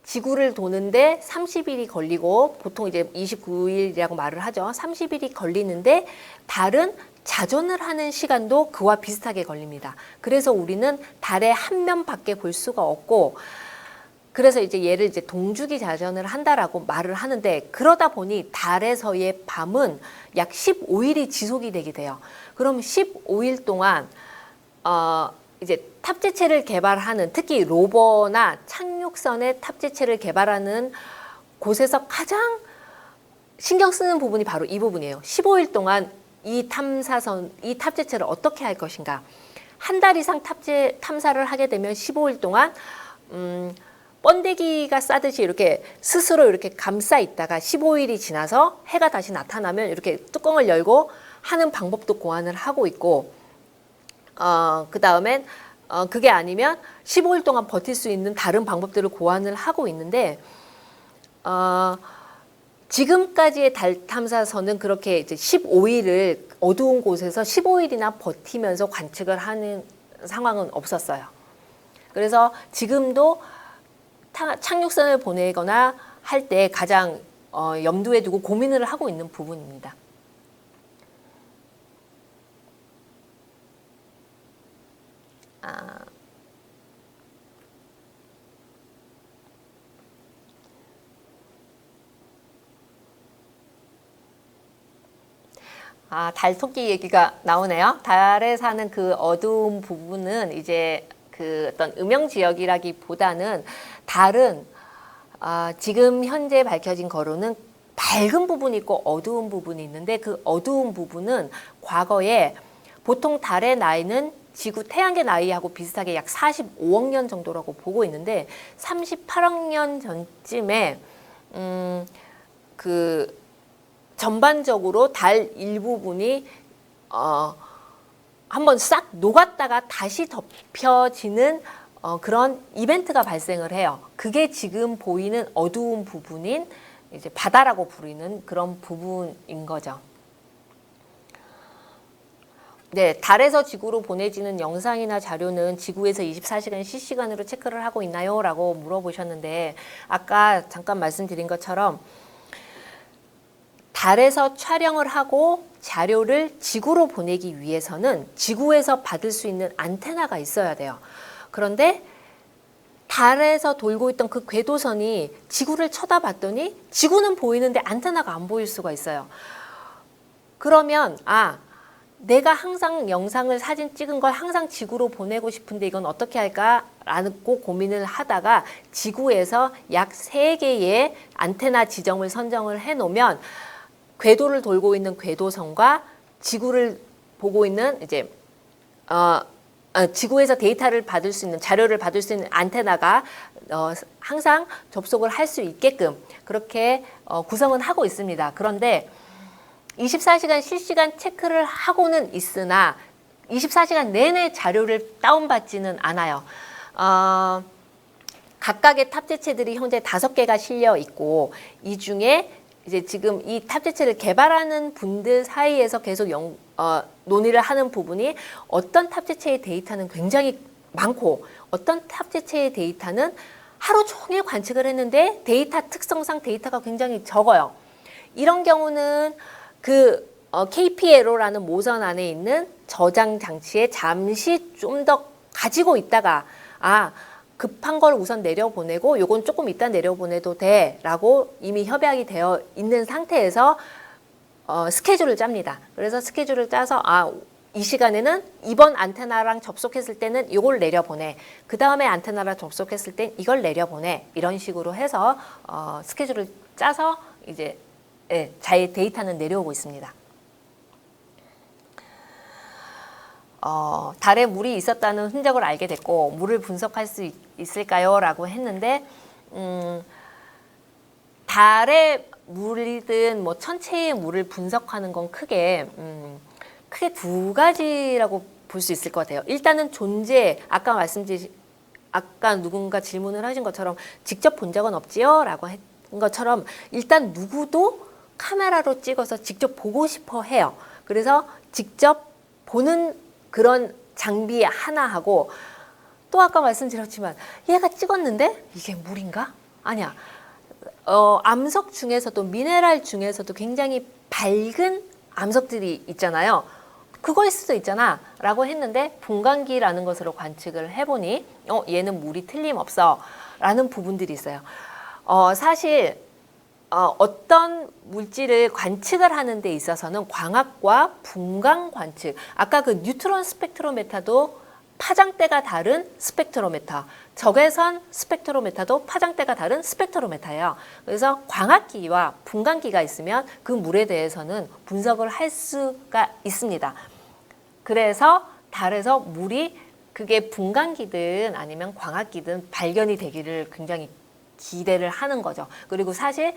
지구를 도는데 30일이 걸리고 보통 이제 29일이라고 말을 하죠. 30일이 걸리는데 달은 자전을 하는 시간도 그와 비슷하게 걸립니다. 그래서 우리는 달의 한 면밖에 볼 수가 없고 그래서 이제 얘를 이제 동주기 자전을 한다라고 말을 하는데 그러다 보니 달에서의 밤은 약 15일이 지속이 되게 돼요. 그럼 15일 동안 이제 탑재체를 개발하는 특히 로버나 착륙선의 탑재체를 개발하는 곳에서 가장 신경 쓰는 부분이 바로 이 부분이에요. 15일 동안 이 탑재체를 어떻게 할 것인가. 한 달 이상 탐사를 하게 되면 15일 동안 번데기가 싸듯이 이렇게 스스로 이렇게 감싸 있다가 15일이 지나서 해가 다시 나타나면 이렇게 뚜껑을 열고 하는 방법도 고안을 하고 있고 그 다음엔 그게 아니면 15일 동안 버틸 수 있는 다른 방법들을 고안을 하고 있는데 지금까지의 달 탐사선은 그렇게 이제 15일을 어두운 곳에서 15일이나 버티면서 관측을 하는 상황은 없었어요. 그래서 지금도 착륙선을 보내거나 할 때 가장 염두에 두고 고민을 하고 있는 부분입니다. 달토끼 얘기가 나오네요. 달에 사는 그 어두운 부분은 이제 그 어떤 음영 지역이라기보다는 달은 지금 현재 밝혀진 거로는 밝은 부분이 있고 어두운 부분이 있는데 그 어두운 부분은 과거에 보통 달의 나이는 지구 태양계 나이하고 비슷하게 약 45억 년 정도라고 보고 있는데 38억 년 전쯤에 그 전반적으로 달 일부분이 한번 싹 녹았다가 다시 덮여지는 그런 이벤트가 발생을 해요. 그게 지금 보이는 어두운 부분인 이제 바다라고 부르는 그런 부분인 거죠. 네, 달에서 지구로 보내지는 영상이나 자료는 지구에서 24시간 실시간으로 체크를 하고 있나요? 라고 물어보셨는데 아까 잠깐 말씀드린 것처럼 달에서 촬영을 하고 자료를 지구로 보내기 위해서는 지구에서 받을 수 있는 안테나가 있어야 돼요. 그런데 달에서 돌고 있던 그 궤도선이 지구를 쳐다봤더니 지구는 보이는데 안테나가 안 보일 수가 있어요. 그러면 내가 항상 영상을 사진 찍은 걸 항상 지구로 보내고 싶은데 이건 어떻게 할까라고 고민을 하다가 지구에서 약 3개의 안테나 지점을 선정을 해놓으면 궤도를 돌고 있는 궤도선과 지구를 보고 있는 이제 지구에서 데이터를 받을 수 있는 자료를 받을 수 있는 안테나가 항상 접속을 할 수 있게끔 그렇게 구성은 하고 있습니다. 그런데 24시간 실시간 체크를 하고는 있으나 24시간 내내 자료를 다운받지는 않아요. 각각의 탑재체들이 현재 5개가 실려 있고 이 중에 이제 지금 이 탑재체를 개발하는 분들 사이에서 계속 논의를 하는 부분이 어떤 탑재체의 데이터는 굉장히 많고 어떤 탑재체의 데이터는 하루 종일 관측을 했는데 데이터 특성상 데이터가 굉장히 적어요. 이런 경우는 그 KPLO라는 모선 안에 있는 저장 장치에 잠시 좀 더 가지고 있다가 급한 걸 우선 내려보내고 요건 조금 이따 내려보내도 돼 라고 이미 협약이 되어 있는 상태에서 스케줄을 짭니다. 그래서 스케줄을 짜서 이 시간에는 이번 안테나랑 접속했을 때는 이걸 내려보내. 그 다음에 안테나랑 접속했을 땐 이걸 내려보내. 이런 식으로 해서 스케줄을 짜서 이제 자의 데이터는 내려오고 있습니다. 달에 물이 있었다는 흔적을 알게 됐고 물을 분석할 수 있을까요? 라고 했는데 달의 물이든 뭐 천체의 물을 분석하는 건 크게 두 가지라고 볼 수 있을 것 같아요. 일단은 존재, 아까 누군가 질문을 하신 것처럼 직접 본 적은 없지요? 라고 했 것처럼 일단 누구도 카메라로 찍어서 직접 보고 싶어 해요. 그래서 직접 보는 그런 장비 하나하고 또 아까 말씀드렸지만 얘가 찍었는데 이게 물인가? 아니야. 암석 중에서도 미네랄 중에서도 굉장히 밝은 암석들이 있잖아요. 그거일 수도 있잖아 라고 했는데 분광기라는 것으로 관측을 해보니 얘는 물이 틀림없어 라는 부분들이 있어요. 사실 어떤 물질을 관측을 하는 데 있어서는 광학과 분광 관측, 아까 그 뉴트론 스펙트로메타도 파장대가 다른 스펙트로메타, 적외선 스펙트로메타도 파장대가 다른 스펙트로메타예요. 그래서 광학기와 분광기가 있으면 그 물에 대해서는 분석을 할 수가 있습니다. 그래서 달에서 물이 그게 분광기든 아니면 광학기든 발견이 되기를 굉장히 기대를 하는 거죠. 그리고 사실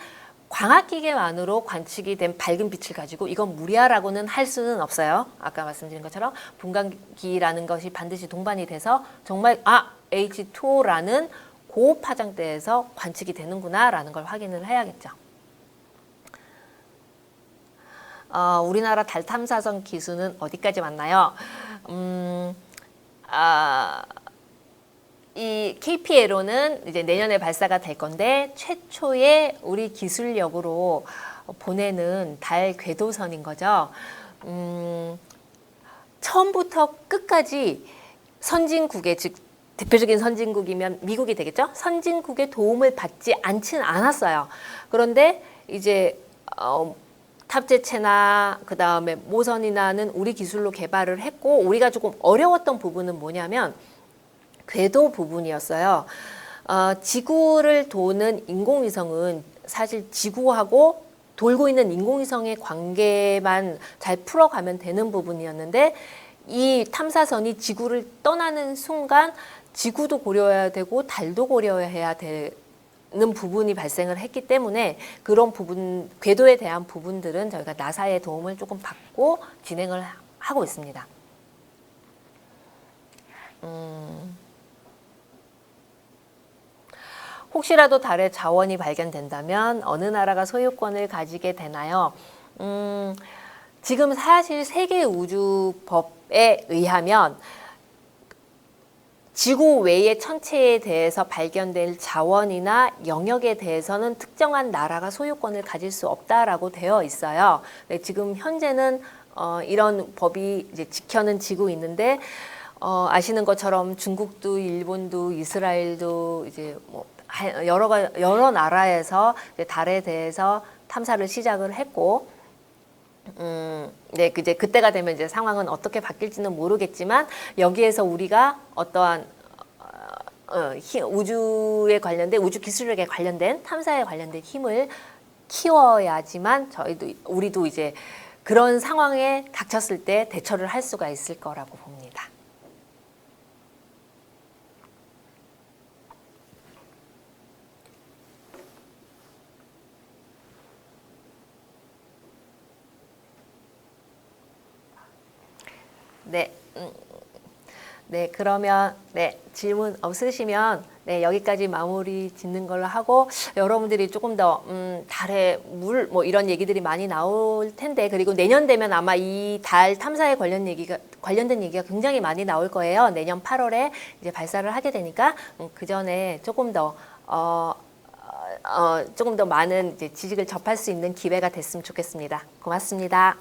광학기계만으로 관측이 된 밝은 빛을 가지고 이건 물이야라고는 할 수는 없어요. 아까 말씀드린 것처럼 분광기라는 것이 반드시 동반이 돼서 정말 H2O라는 고파장대에서 관측이 되는구나라는 걸 확인을 해야겠죠. 우리나라 달 탐사선 기수는 어디까지 왔나요? 이 KPLO는 이제 내년에 발사가 될 건데 최초의 우리 기술력으로 보내는 달 궤도선인 거죠. 처음부터 끝까지 선진국의, 즉 대표적인 선진국이면 미국이 되겠죠. 선진국의 도움을 받지 않지는 않았어요. 그런데 이제 탑재체나 그 다음에 모선이나는 우리 기술로 개발을 했고, 우리가 조금 어려웠던 부분은 뭐냐면 궤도 부분이었어요. 지구를 도는 인공위성은 사실 지구하고 돌고 있는 인공위성의 관계만 잘 풀어가면 되는 부분이었는데, 이 탐사선이 지구를 떠나는 순간 지구도 고려해야 되고 달도 고려해야 되는 부분이 발생을 했기 때문에 그런 부분, 궤도에 대한 부분들은 저희가 나사의 도움을 조금 받고 진행을 하고 있습니다. 혹시라도 달에 자원이 발견된다면 어느 나라가 소유권을 가지게 되나요? 지금 사실 세계우주법에 의하면 지구 외의 천체에 대해서 발견될 자원이나 영역에 대해서는 특정한 나라가 소유권을 가질 수 없다라고 되어 있어요. 네, 지금 현재는 이런 법이 이제 지켜는 지고 있는데, 아시는 것처럼 중국도, 일본도, 이스라엘도 이제 뭐 여러 나라에서 이제 달에 대해서 탐사를 시작을 했고, 네, 이제 그때가 되면 이제 상황은 어떻게 바뀔지는 모르겠지만 여기에서 우리가 어떠한 우주에 관련된 우주 기술력에 관련된 탐사에 관련된 힘을 키워야지만 우리도 이제 그런 상황에 닥쳤을 때 대처를 할 수가 있을 거라고 봅니다. 네, 그러면 질문 없으시면 여기까지 마무리 짓는 걸로 하고, 여러분들이 조금 더 달의 물 뭐 이런 얘기들이 많이 나올 텐데, 그리고 내년 되면 아마 이 달 탐사에 관련된 얘기가 굉장히 많이 나올 거예요. 내년 8월에 이제 발사를 하게 되니까 그 전에 조금 더 많은 이제 지식을 접할 수 있는 기회가 됐으면 좋겠습니다. 고맙습니다.